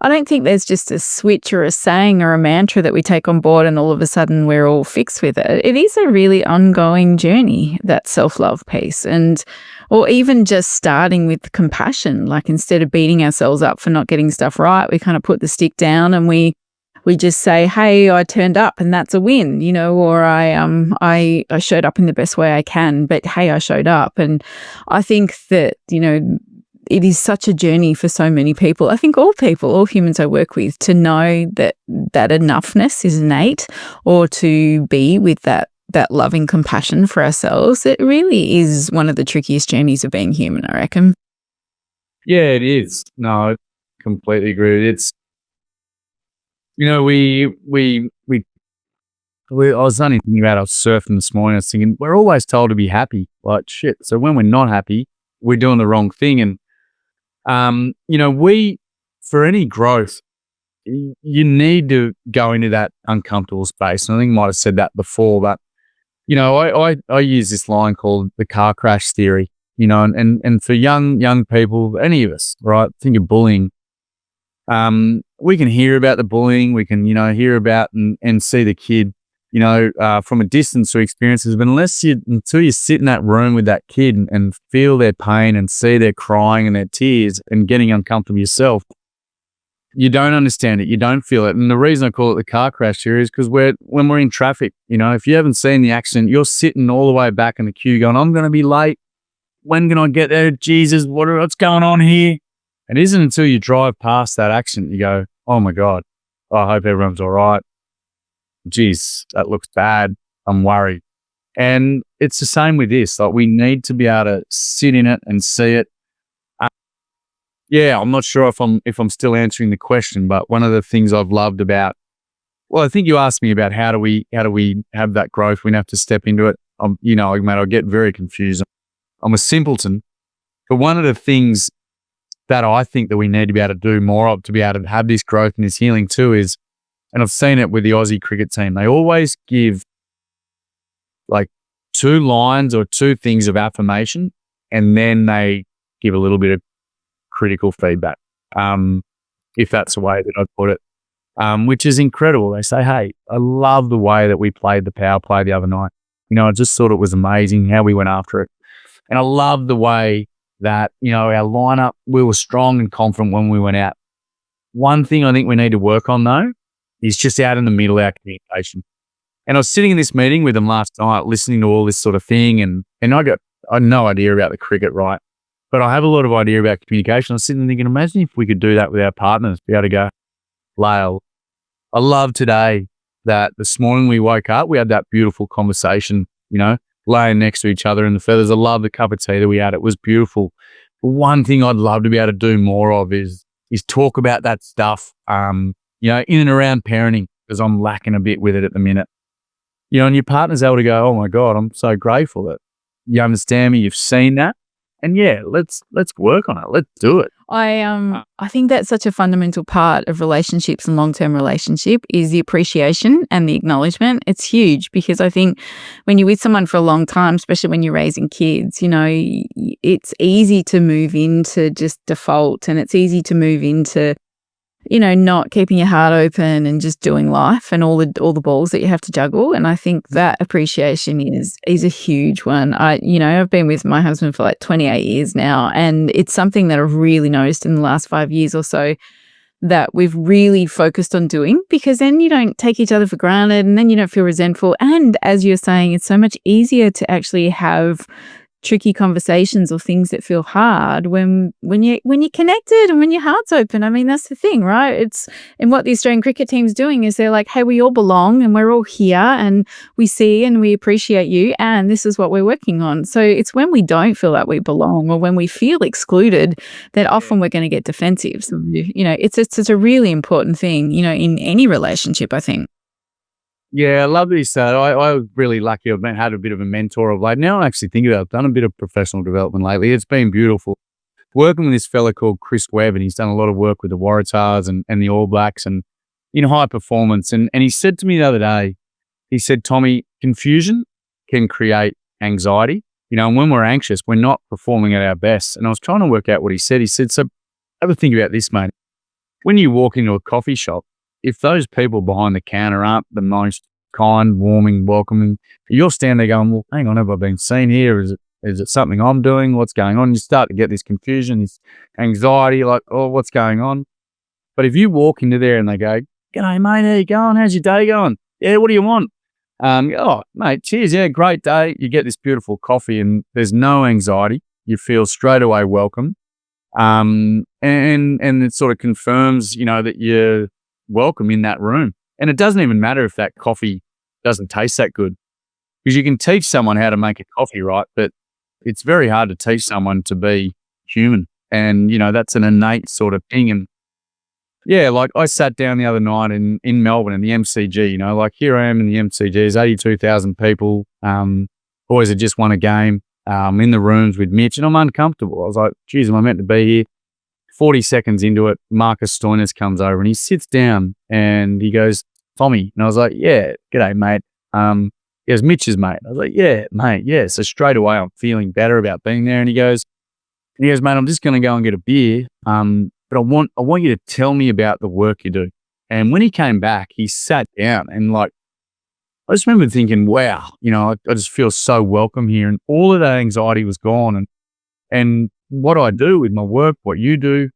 S1: I don't think there's just a switch or a saying or a mantra that we take on board and all of a sudden we're all fixed with it. It is a really ongoing journey, that self-love piece, or even just starting with compassion. Like, instead of beating ourselves up for not getting stuff right, we kind of put the stick down and we just say, hey, I turned up and that's a win, or I showed up in the best way I can, but hey, I showed up. And I think that, it is such a journey for so many people. I think all humans I work with, to know that enoughness is innate, or to be with that loving compassion for ourselves, it really is one of the trickiest journeys of being human, I reckon.
S2: Yeah, it is. No, I completely agree. It's, I was only thinking about, I was surfing this morning, I was thinking, we're always told to be happy. Like, shit. So when we're not happy, we're doing the wrong thing. And, for any growth, you need to go into that uncomfortable space. And I think I might have said that before, but, I use this line called the car crash theory, and for young people, any of us, right? Think of bullying. We can hear about the bullying, we can, hear about and see the kid, from a distance through experiences, but until you sit in that room with that kid and feel their pain and see their crying and their tears and getting uncomfortable yourself, you don't understand it, you don't feel it. And the reason I call it the car crash here is because when we're in traffic, if you haven't seen the accident, you're sitting all the way back in the queue going, I'm going to be late. When can I get there? Jesus, what's going on here? It isn't until you drive past that accident you go, oh my God, I hope everyone's all right. Geez, that looks bad. I'm worried. And it's the same with this. Like, we need to be able to sit in it and see it. I'm not sure if I'm still answering the question, but one of the things I've loved about, I think you asked me about how do we have that growth? We have to step into it. Mate, I get very confused. I'm a simpleton, but one of the things that I think that we need to be able to do more of, to be able to have this growth and this healing too, is, and I've seen it with the Aussie cricket team, they always give like 2 lines or 2 things of affirmation, and then they give a little bit of critical feedback, if that's the way that I put it, which is incredible. They say, hey, I love the way that we played the power play the other night. I just thought it was amazing how we went after it. And I love the way that, our lineup, we were strong and confident when we went out. One thing I think we need to work on though is just out in the middle of our communication. And I was sitting in this meeting with them last night, listening to all this sort of thing, and I had no idea about the cricket, right? But I have a lot of idea about communication. I was sitting there thinking, imagine if we could do that with our partners, be able to go, Lael, I love today that this morning we woke up, we had that beautiful conversation, laying next to each other in the feathers. I love the cup of tea that we had. It was beautiful. But one thing I'd love to be able to do more of is talk about that stuff, in and around parenting, because I'm lacking a bit with it at the minute. and your partner's able to go, oh my God, I'm so grateful that you understand me, you've seen that. And yeah, let's work on it. Let's do it.
S1: I think that's such a fundamental part of relationships and long-term relationship is the appreciation and the acknowledgement. It's huge because I think when you're with someone for a long time, especially when you're raising kids, it's easy to move into just default, and it's easy to move into not keeping your heart open and just doing life and all the balls that you have to juggle. And I think that appreciation is a huge one. I've been with my husband for like 28 years now, and it's something that I've really noticed in the last 5 years or so that we've really focused on doing, because then you don't take each other for granted and then you don't feel resentful. And as you're saying, it's so much easier to actually have tricky conversations or things that feel hard when you're connected and when your heart's open. I mean, that's the thing, right? And what the Australian cricket team's doing is they're like, hey, we all belong and we're all here and we see and we appreciate you and this is what we're working on. So it's when we don't feel like we belong or when we feel excluded that often we're going to get defensive. So, it's a really important thing, in any relationship, I think.
S2: Yeah, I love this. I was really lucky. I've had a bit of a mentor of late. Now I actually think about it. I've done a bit of professional development lately. It's been beautiful. Working with this fella called Chris Webb, and he's done a lot of work with the Waratahs and the All Blacks and in high performance. And he said to me the other day, he said, Tommy, confusion can create anxiety. And when we're anxious, we're not performing at our best. And I was trying to work out what he said. He said, so have a think about this, mate. When you walk into a coffee shop, if those people behind the counter aren't the most kind, warming, welcoming, you're standing there going, well, hang on, have I been seen here? Is it something I'm doing? What's going on? You start to get this confusion, this anxiety, like, oh, what's going on? But if you walk into there and they go, g'day, mate, how you going? How's your day going? Yeah, what do you want? Oh, mate, cheers. Yeah, great day. You get this beautiful coffee and there's no anxiety. You feel straight away welcome. And it sort of confirms, that you're welcome in that room. And it doesn't even matter if that coffee doesn't taste that good, because you can teach someone how to make a coffee, right? But it's very hard to teach someone to be human. And, that's an innate sort of thing. And yeah, like I sat down the other night in Melbourne in the MCG, like here I am in the MCG, there's 82,000 people. Boys had just won a game in the rooms with Mitch, and I'm uncomfortable. I was like, geez, am I meant to be here? 40 seconds into it, Marcus Stoinis comes over and he sits down and he goes, Tommy. And I was like, yeah, g'day, mate. He goes, Mitch's mate. I was like, yeah, mate, yeah. So straight away I'm feeling better about being there. And he goes, mate, I'm just going to go and get a beer. But I want you to tell me about the work you do. And when he came back, he sat down and I just remember thinking, wow, I just feel so welcome here. And all of that anxiety was gone. And what I do with my work, what you do,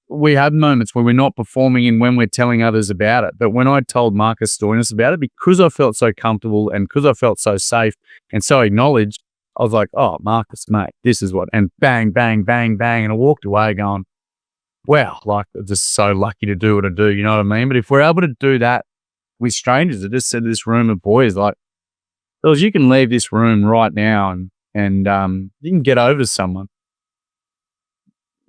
S2: we have moments where we're not performing and when we're telling others about it. But when I told Marcus Stoinis about it, because I felt so comfortable and because I felt so safe and so acknowledged, I was like, oh, Marcus, mate, this is what, and bang, bang, bang, bang. And I walked away going, wow, I'm just so lucky to do what I do. You know what I mean? But if we're able to do that with strangers, I just said to this room of boys, fellas, you can leave this room right now and you can get over to someone.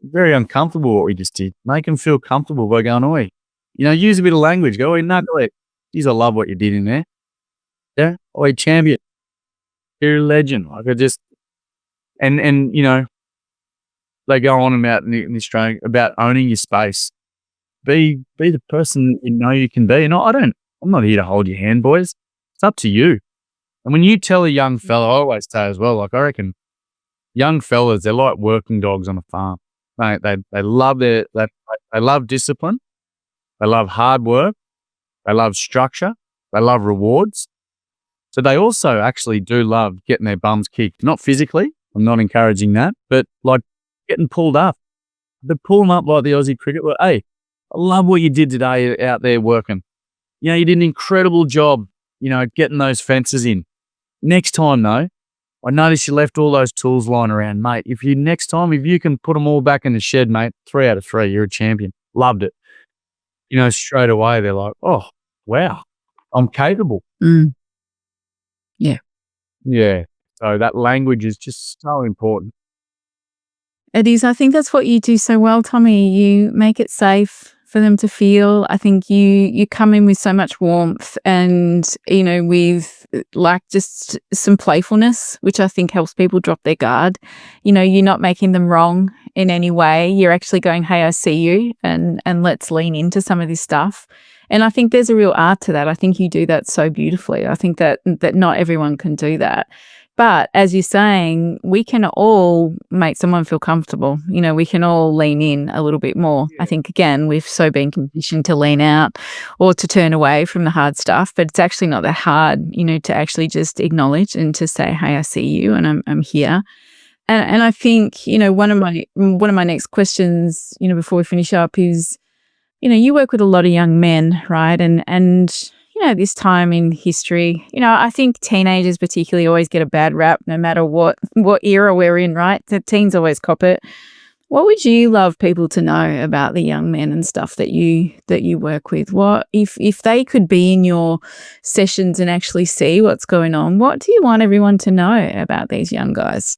S2: Very uncomfortable what we just did. Make them feel comfortable by going, oi, use a bit of language. Go, oi, knuckle it. Geez, I love what you did in there. Yeah, oi, champion. You're a legend. And they go on about in Australia about owning your space. Be the person you can be. And I'm not here to hold your hand, boys. It's up to you. And when you tell a young fella, I always say as well, I reckon young fellas, they're like working dogs on a farm. They love they love discipline. They love hard work. They love structure. They love rewards. So they also actually do love getting their bums kicked. Not physically. I'm not encouraging that, but getting pulled up. They pull them up like the Aussie cricket. Hey, I love what you did today out there working. You did an incredible job, getting those fences in. Next time though, I noticed you left all those tools lying around, mate. If you can put them all back in the shed, mate, 3 out of 3, you're a champion. Loved it. Straight away they're like, oh, wow, I'm capable.
S1: Mm. Yeah.
S2: Yeah. So that language is just so important.
S1: It is. I think that's what you do so well, Tommy. You make it safe for them to feel. I think you come in with so much warmth and, with like just some playfulness, which I think helps people drop their guard. You're not making them wrong in any way. You're actually going, hey, I see you, and let's lean into some of this stuff. And I think there's a real art to that. I think you do that so beautifully. I think that not everyone can do that. But as you're saying, we can all make someone feel comfortable. We can all lean in a little bit more. I think, again, we've so been conditioned to lean out or to turn away from the hard stuff, but it's actually not that hard, to actually just acknowledge and to say, hey, I see you and I'm here. And I think, one of my next questions, before we finish up is, you work with a lot of young men, right? And this time in history, I think teenagers particularly always get a bad rap no matter what era we're in, right? The teens always cop it. What would you love people to know about the young men and stuff that you work with? What if they could be in your sessions and actually see what's going on, what do you want everyone to know about these young guys?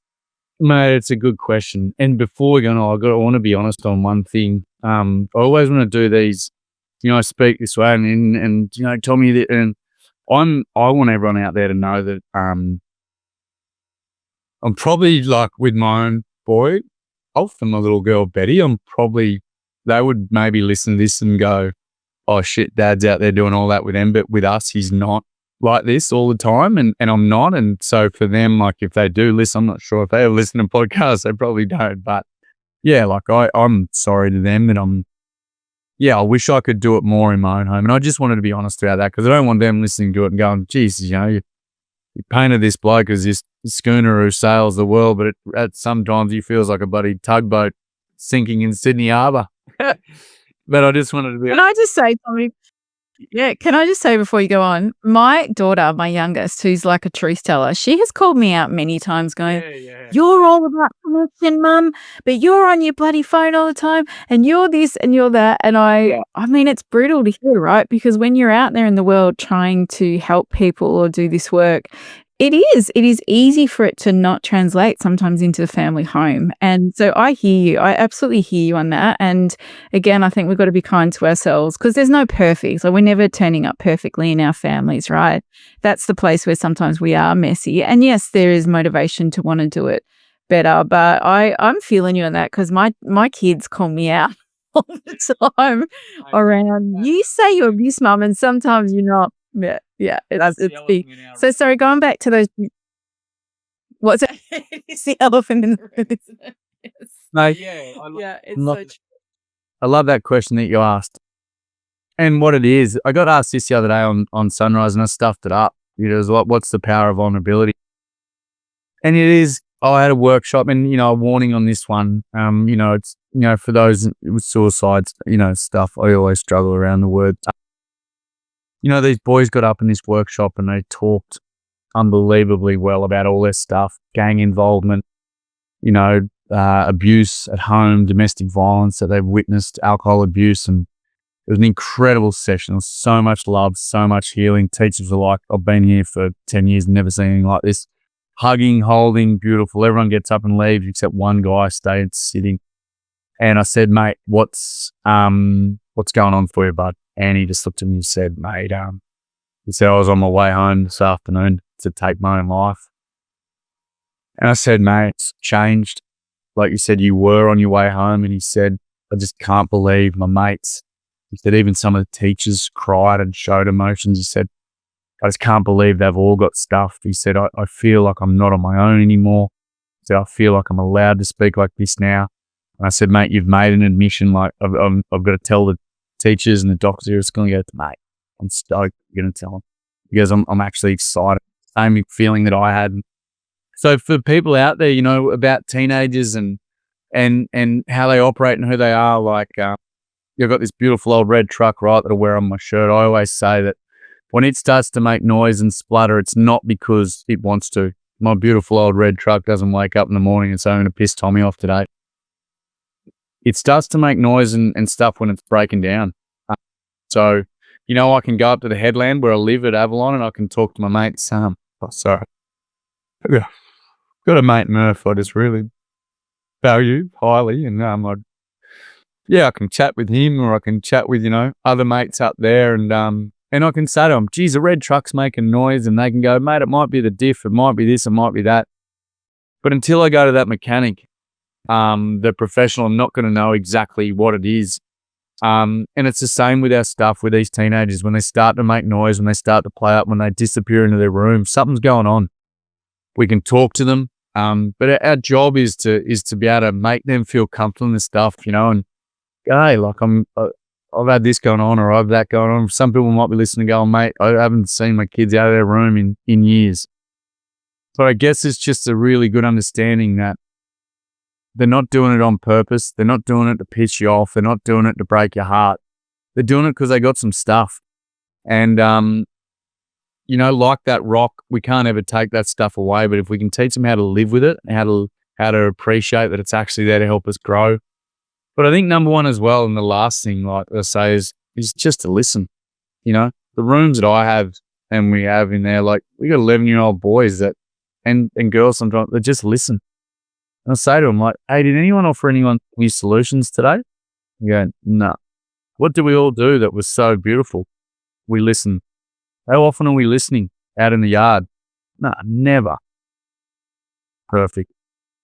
S2: Mate, it's a good question. And before we go on, I want to be honest on one thing. I always want to do these, I speak this way and Tommy, that, and I want everyone out there to know that I'm probably like with my own boy, Alf, and my little girl Betty, they would maybe listen to this and go, oh shit, Dad's out there doing all that with them, but with us, he's not like this all the time, and I'm not. And so for them, like if they do listen, I'm not sure if they ever listen to podcasts, they probably don't. But yeah, like I'm sorry to them that I wish I could do it more in my own home. And I just wanted to be honest about that because I don't want them listening to it and going, Jesus, you painted this bloke as this schooner who sails the world, but at sometimes he feels like a bloody tugboat sinking in Sydney Harbour. But I just wanted to be.
S1: Can I just say, Tommy? Yeah, can I just say before you go on, my daughter, my youngest, who's like a truth teller, she has called me out many times going, you're all about connection, Mum, but you're on your bloody phone all the time and you're this and you're that. And I mean, it's brutal to hear, right? Because when you're out there in the world trying to help people or do this work, it is easy for it to not translate sometimes into the family home. And so I hear you. I absolutely hear you on that. And again, I think we've got to be kind to ourselves because there's no perfect. So we're never turning up perfectly in our families, right? That's the place where sometimes we are messy. And yes, there is motivation to want to do it better. But I'm feeling you on that because my kids call me out all the time around, you say you're abuse, Mum, and sometimes you're not. Yeah, it's big. So sorry, going back to those. What's it? It's the elephant in the room, isn't it? Yes.
S2: No,
S1: it's so true.
S2: I love that question that you asked. And what it is, I got asked this the other day on Sunrise, and I stuffed it up. What's the power of vulnerability? And it is. I had a workshop, and a warning on this one. It's for those with suicides, stuff. I always struggle around the word. These boys got up in this workshop and they talked unbelievably well about all their stuff, gang involvement, abuse at home, domestic violence that they've witnessed, alcohol abuse. And it was an incredible session. There was so much love, so much healing. Teachers were like, I've been here for 10 years, never seen anything like this. Hugging, holding, beautiful. Everyone gets up and leaves except one guy stayed sitting. And I said, mate, what's going on for you, bud? And he just looked at me and said, mate, he said, I was on my way home this afternoon to take my own life. And I said, mate, it's changed. Like you said, you were on your way home. And he said, I just can't believe my mates. He said, even some of the teachers cried and showed emotions. He said, I just can't believe they've all got stuff. He said, I feel like I'm not on my own anymore. He said, I feel like I'm allowed to speak like this now. And I said, mate, you've made an admission. Like I've got to tell the teachers and the doctors here at school, and go, mate, I'm stoked you're going to tell them because I'm actually excited. Same feeling that I had. So for people out there, about teenagers and how they operate and who they are, like you've got this beautiful old red truck, right, that I wear on my shirt. I always say that when it starts to make noise and splutter, it's not because it wants to. My beautiful old red truck doesn't wake up in the morning and say, I'm going to piss Tommy off today. It starts to make noise and stuff when it's breaking down. So, I can go up to the headland where I live at Avalon and I can talk to my mate Sam. Sorry. Got a mate Murph I just really value highly, and yeah, I can chat with him or I can chat with, other mates up there and I can say to them, geez, a red truck's making noise, and they can go, mate, it might be the diff, it might be this, it might be that. But until I go to that mechanic, the professional, I'm not going to know exactly what it is. And it's the same with our stuff with these teenagers. When they start to make noise, when they start to play up, when they disappear into their room, something's going on. We can talk to them. But our job is to be able to make them feel comfortable in this stuff, and hey, like I've had this going on or I've that going on. Some people might be listening going, mate, I haven't seen my kids out of their room in years. But I guess it's just a really good understanding that they're not doing it on purpose. They're not doing it to piss you off. They're not doing it to break your heart. They're doing it because they got some stuff. And, like that rock, we can't ever take that stuff away. But if we can teach them how to live with it, how to appreciate that it's actually there to help us grow. But I think number one as well, and the last thing, like I say, is just to listen. The rooms that I have and we have in there, like we got 11-year-old boys that, and girls sometimes, they just listen. And I say to them, like, hey, did anyone offer anyone new solutions today? You go, no. What do we all do that was so beautiful? We listen. How often are we listening out in the yard? No, never. Perfect.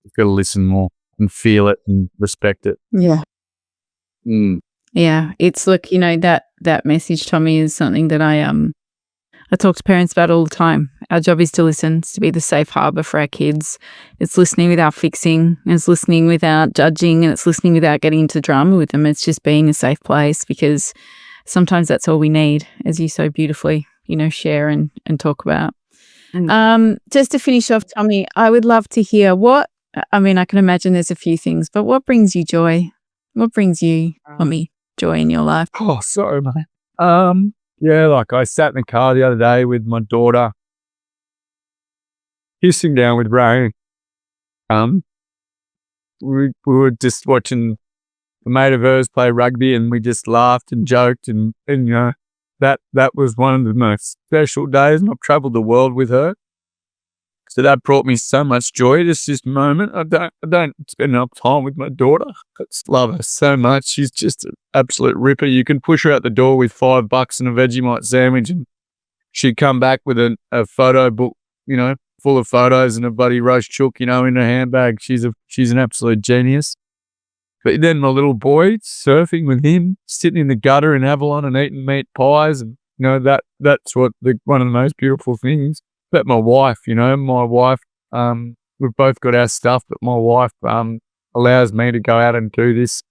S2: You've got to listen more and feel it and respect it.
S1: Yeah.
S2: Mm.
S1: Yeah. It's look, that message, Tommy, is something that I talk to parents about all the time. Our job is to listen, it's to be the safe harbor for our kids. It's listening without fixing, it's listening without judging, and it's listening without getting into drama with them. It's just being a safe place, because sometimes that's all we need, as you so beautifully, share and talk about. Just to finish off, Tommy, I would love to hear I can imagine there's a few things, but what brings you joy? What brings you, Tommy, joy in your life?
S2: Oh, sorry, mate. Yeah, like I sat in the car the other day with my daughter, kissing down with Ray. We were just watching a mate of hers play rugby, and we just laughed and joked, and that was one of the most special days. And I've travelled the world with her, so that brought me so much joy. Just this moment, I don't spend enough time with my daughter. I just love her so much. She's just an absolute ripper. You can push her out the door with $5 and a Vegemite sandwich, and she'd come back with a photo book, full of photos, and a bloody roast chook, in her handbag. She's an absolute genius. But then my little boy, surfing with him, sitting in the gutter in Avalon and eating meat pies, and that's what one of the most beautiful things. But my wife, we've both got our stuff, but my wife allows me to go out and do this.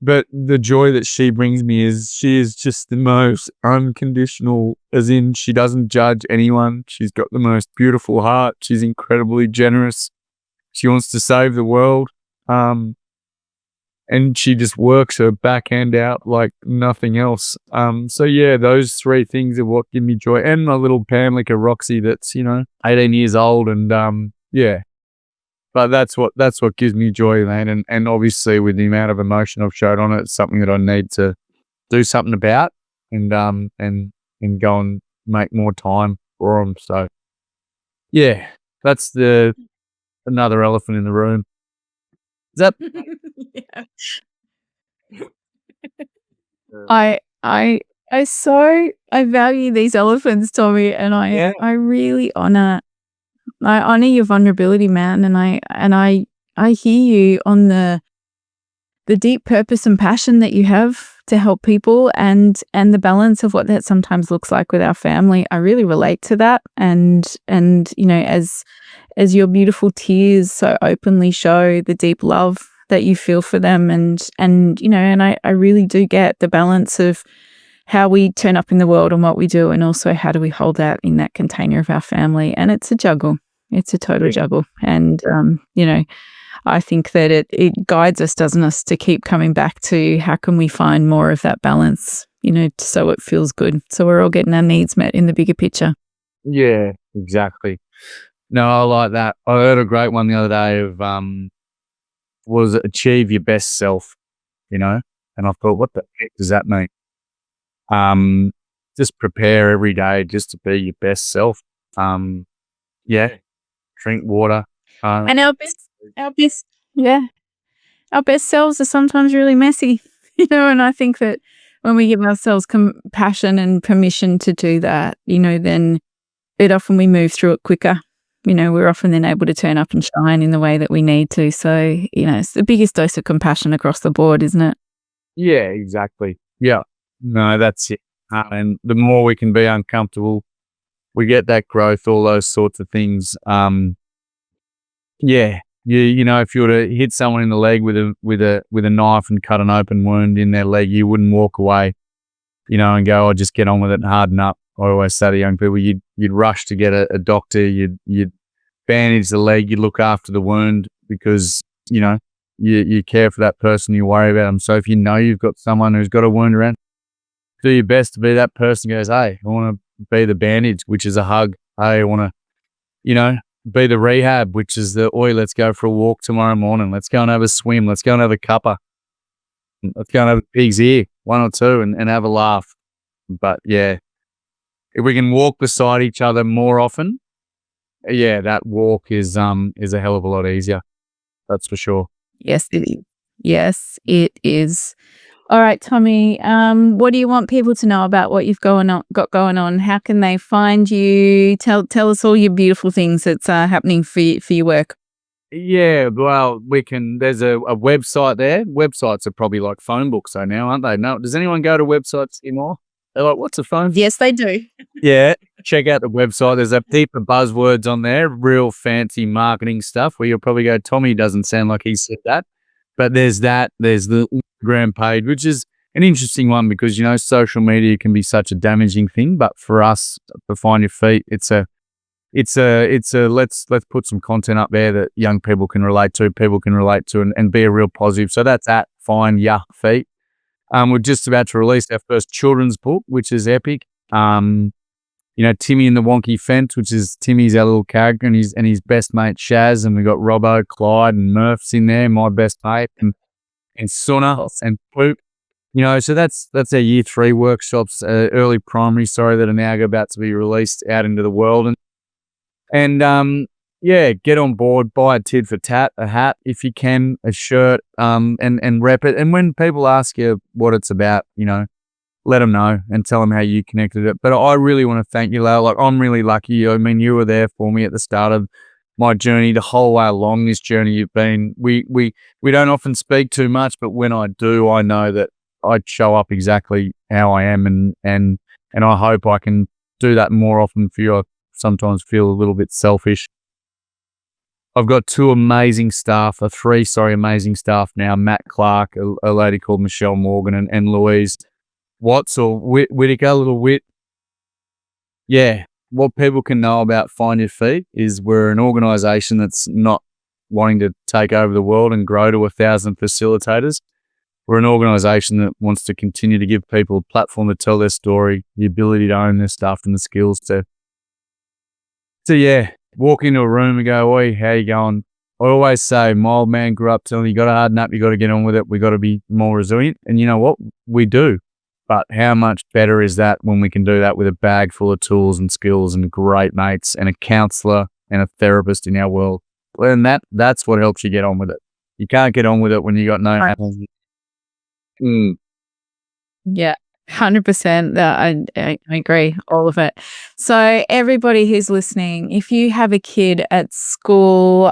S2: But the joy that she brings me is she is just the most unconditional, as in she doesn't judge anyone. She's got the most beautiful heart. She's incredibly generous. She wants to save the world. And she just works her backhand out like nothing else. So yeah, those three things are what give me joy. And my little Pamlica Roxy that's, 18 years old, and yeah. But that's what gives me joy, man. And obviously with the amount of emotion I've showed on it, it's something that I need to do something about and go and make more time for them. So yeah, that's another elephant in the room. Is that
S1: Yeah. I value these elephants, Tommy, and I really honor your vulnerability, man, and I hear you on the deep purpose and passion that you have to help people, and the balance of what that sometimes looks like with our family. I really relate to that, and as your beautiful tears so openly show the deep love that you feel for them, and I really do get the balance of how we turn up in the world and what we do, and also how do we hold that in that container of our family. And it's a juggle. It's a total juggle. And, I think that it guides us, doesn't it, to keep coming back to how can we find more of that balance, so it feels good. So we're all getting our needs met in the bigger picture.
S2: Yeah, exactly. No, I like that. I heard a great one the other day of, was achieve your best self, and I thought, what the heck does that mean? Just prepare every day just to be your best self. Yeah, drink water.
S1: And our best, yeah. our best selves are sometimes really messy, and I think that when we give ourselves compassion and permission to do that, then often we move through it quicker. We're often then able to turn up and shine in the way that we need to. So, it's the biggest dose of compassion across the board, isn't it?
S2: Yeah, exactly. Yeah. No, that's it. And the more we can be uncomfortable, we get that growth, all those sorts of things. Yeah. If you were to hit someone in the leg with a knife and cut an open wound in their leg, you wouldn't walk away, and go, "Oh, just get on with it and harden up." I always say to young people, you'd rush to get a doctor, you'd bandage the leg, you look after the wound because, you care for that person, you worry about them. So if you've got someone who's got a wound around, do your best to be that person who goes, "Hey, I want to be the bandage," which is a hug. "Hey, I want to, be the rehab," which is "Oi, let's go for a walk tomorrow morning. Let's go and have a swim. Let's go and have a cuppa. Let's go and have a pig's ear, one or two, and have a laugh." But yeah, if we can walk beside each other more often, yeah, that walk is a hell of a lot easier. That's for sure.
S1: Yes, it is. Yes, it is. All right, Tommy, what do you want people to know about what you've got going on? How can they find you? Tell us all your beautiful things that's happening for your work.
S2: Yeah, well, there's a website there. Websites are probably like phone books though now, aren't they? No, does anyone go to websites anymore? They're like, "What's a phone?"
S1: Yes, they do.
S2: Yeah, check out the website. There's a heap of buzzwords on there, real fancy marketing stuff where you'll probably go, "Tommy doesn't sound like he said that." But there's that. There's the Instagram page, which is an interesting one because, social media can be such a damaging thing. But for us to find your feet, it's a let's put some content up there that young people can relate to, and be a real positive. So that's at Find Ya Feet. We're just about to release our first children's book, which is epic. Timmy and the Wonky Fence, which is Timmy's our little character, and his best mate Shaz, and we got Robbo, Clyde, and Murph's in there, my best mate, and Suna and Poop. So that's our year 3 workshops, early primary, that are now about to be released out into the world, and yeah, get on board, buy a tid for tat, a hat if you can, a shirt, and rep it. And when people ask you what it's about, let them know and tell them how you connected it. But I really want to thank you, Lael. Like, I'm really lucky. I mean, you were there for me at the start of my journey, the whole way along this journey you've been. We don't often speak too much, but when I do, I know that I'd show up exactly how I am, and I hope I can do that more often for you. I sometimes feel a little bit selfish. I've got 3 amazing staff now, Matt Clark, a lady called Michelle Morgan, and Louise Watts or Whitaker, little Whit. Yeah, what people can know about Find Your Feet is we're an organisation that's not wanting to take over the world and grow to 1,000 facilitators. We're an organisation that wants to continue to give people a platform to tell their story, the ability to own their stuff, and the skills to walk into a room and go, "Oi, how you going?" I always say, my old man grew up telling me, you got to harden up, you got to get on with it, we got to be more resilient. And you know what? We do. But how much better is that when we can do that with a bag full of tools and skills and great mates and a counsellor and a therapist in our world? And that's what helps you get on with it. You can't get on with it when you got no.
S1: Yeah. 100%. I agree, all of it. So everybody who's listening, if you have a kid at school,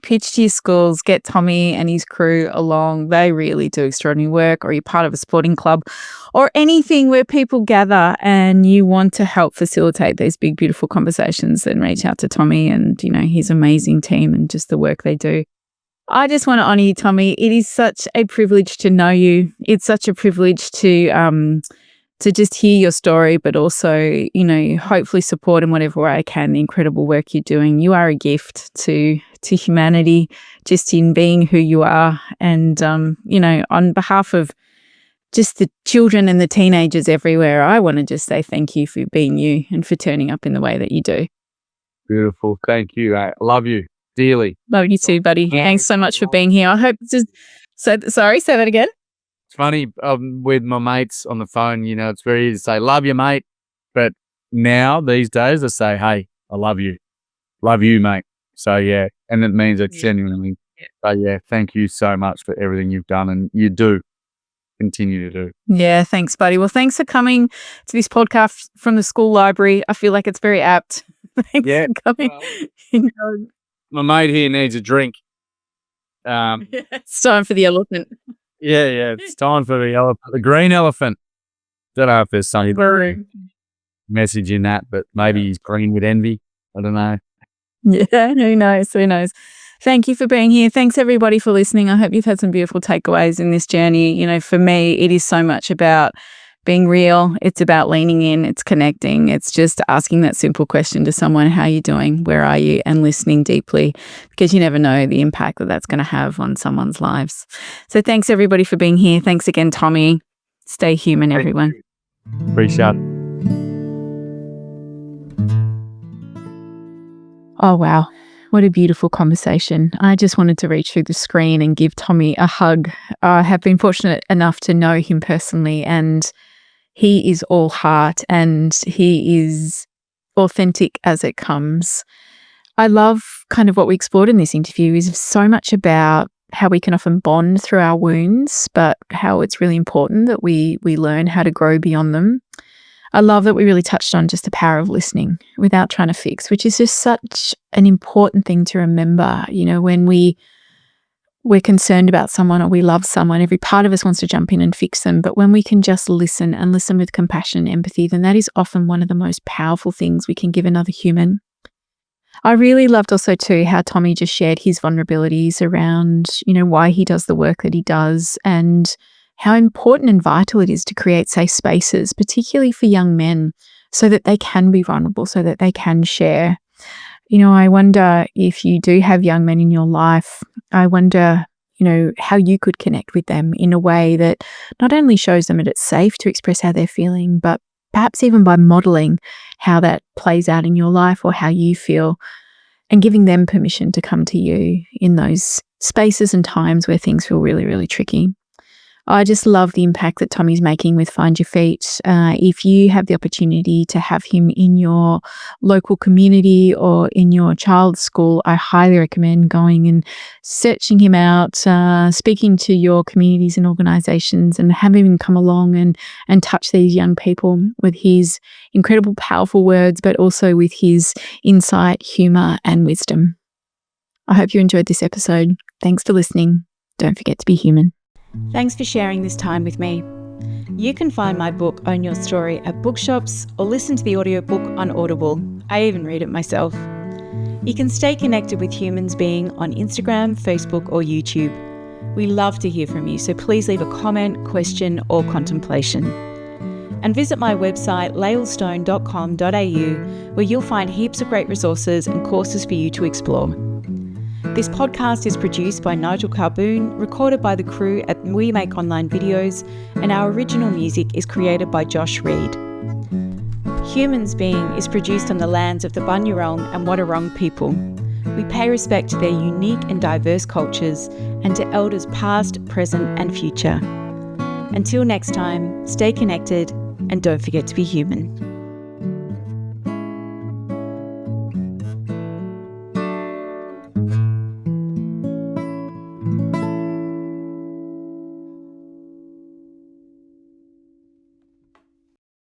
S1: pitch to your schools, get Tommy and his crew along. They really do extraordinary work. Or you're part of a sporting club or anything where people gather and you want to help facilitate these big, beautiful conversations, then reach out to Tommy and, his amazing team and just the work they do. I just want to honour you, Tommy. It is such a privilege to know you. It's such a privilege to just hear your story, but also, hopefully support in whatever way I can the incredible work you're doing. You are a gift to humanity, just in being who you are. And, on behalf of just the children and the teenagers everywhere, I want to just say thank you for being you and for turning up in the way that you do.
S2: Beautiful. Thank you. I love you dearly.
S1: Love you too, buddy. Thanks so much for being here. I hope say that again.
S2: It's funny, with my mates on the phone, it's very easy to say, "Love you, mate." But now, these days, I say, "Hey, I love you. Love you, mate." So, yeah. And it means I genuinely But yeah, thank you so much for everything you've done and you do continue to do.
S1: Yeah, thanks, buddy. Well, thanks for coming to this podcast from the school library. I feel like it's very apt. Thanks for coming.
S2: Well, my mate here needs a drink.
S1: It's time for the elephant.
S2: Yeah, it's time for the elephant, the green elephant. Don't know if there's some message in that, but maybe he's green with envy. I don't know.
S1: Yeah, who knows? Who knows? Thank you for being here. Thanks, everybody, for listening. I hope you've had some beautiful takeaways in this journey. You know, for me, it is so much about being real. It's about leaning in. It's connecting. It's just asking that simple question to someone, how are you doing? Where are you? And listening deeply, because you never know the impact that that's going to have on someone's lives. So thanks, everybody, for being here. Thanks again, Tommy. Stay human, everyone.
S2: Appreciate it.
S1: Oh, wow. What a beautiful conversation. I just wanted to reach through the screen and give Tommy a hug. I have been fortunate enough to know him personally, and he is all heart and he is authentic as it comes. I love kind of what we explored in this interview is so much about how we can often bond through our wounds, but how it's really important that we learn how to grow beyond them. I love that we really touched on just the power of listening without trying to fix, which is just such an important thing to remember. You know, when we're concerned about someone or we love someone, every part of us wants to jump in and fix them. But when we can just listen and listen with compassion and empathy, then that is often one of the most powerful things we can give another human. I really loved also too how Tommy just shared his vulnerabilities around, you know, why he does the work that he does and how important and vital it is to create safe spaces, particularly for young men, so that they can be vulnerable, so that they can share. You know, I wonder if you do have young men in your life, I wonder, you know, how you could connect with them in a way that not only shows them that it's safe to express how they're feeling, but perhaps even by modeling how that plays out in your life or how you feel, and giving them permission to come to you in those spaces and times where things feel really, really tricky. I just love the impact that Tommy's making with Find Your Feet. If you have the opportunity to have him in your local community or in your child's school, I highly recommend going and searching him out, speaking to your communities and organisations and having him come along and touch these young people with his incredible, powerful words, but also with his insight, humour and wisdom. I hope you enjoyed this episode. Thanks for listening. Don't forget to be human. Thanks for sharing this time with me. You can find my book, Own Your Story, at bookshops or listen to the audiobook on Audible. I even read it myself. You can stay connected with Humans Being on Instagram, Facebook or YouTube. We love to hear from you, so please leave a comment, question or contemplation. And visit my website, laelstone.com.au, where you'll find heaps of great resources and courses for you to explore. This podcast is produced by Nigel Carboon, recorded by the crew at We Make Online Videos, and our original music is created by Josh Reed. Humans Being is produced on the lands of the Bunyurong and Wadawurrung people. We pay respect to their unique and diverse cultures and to elders past, present and future. Until next time, stay connected and don't forget to be human.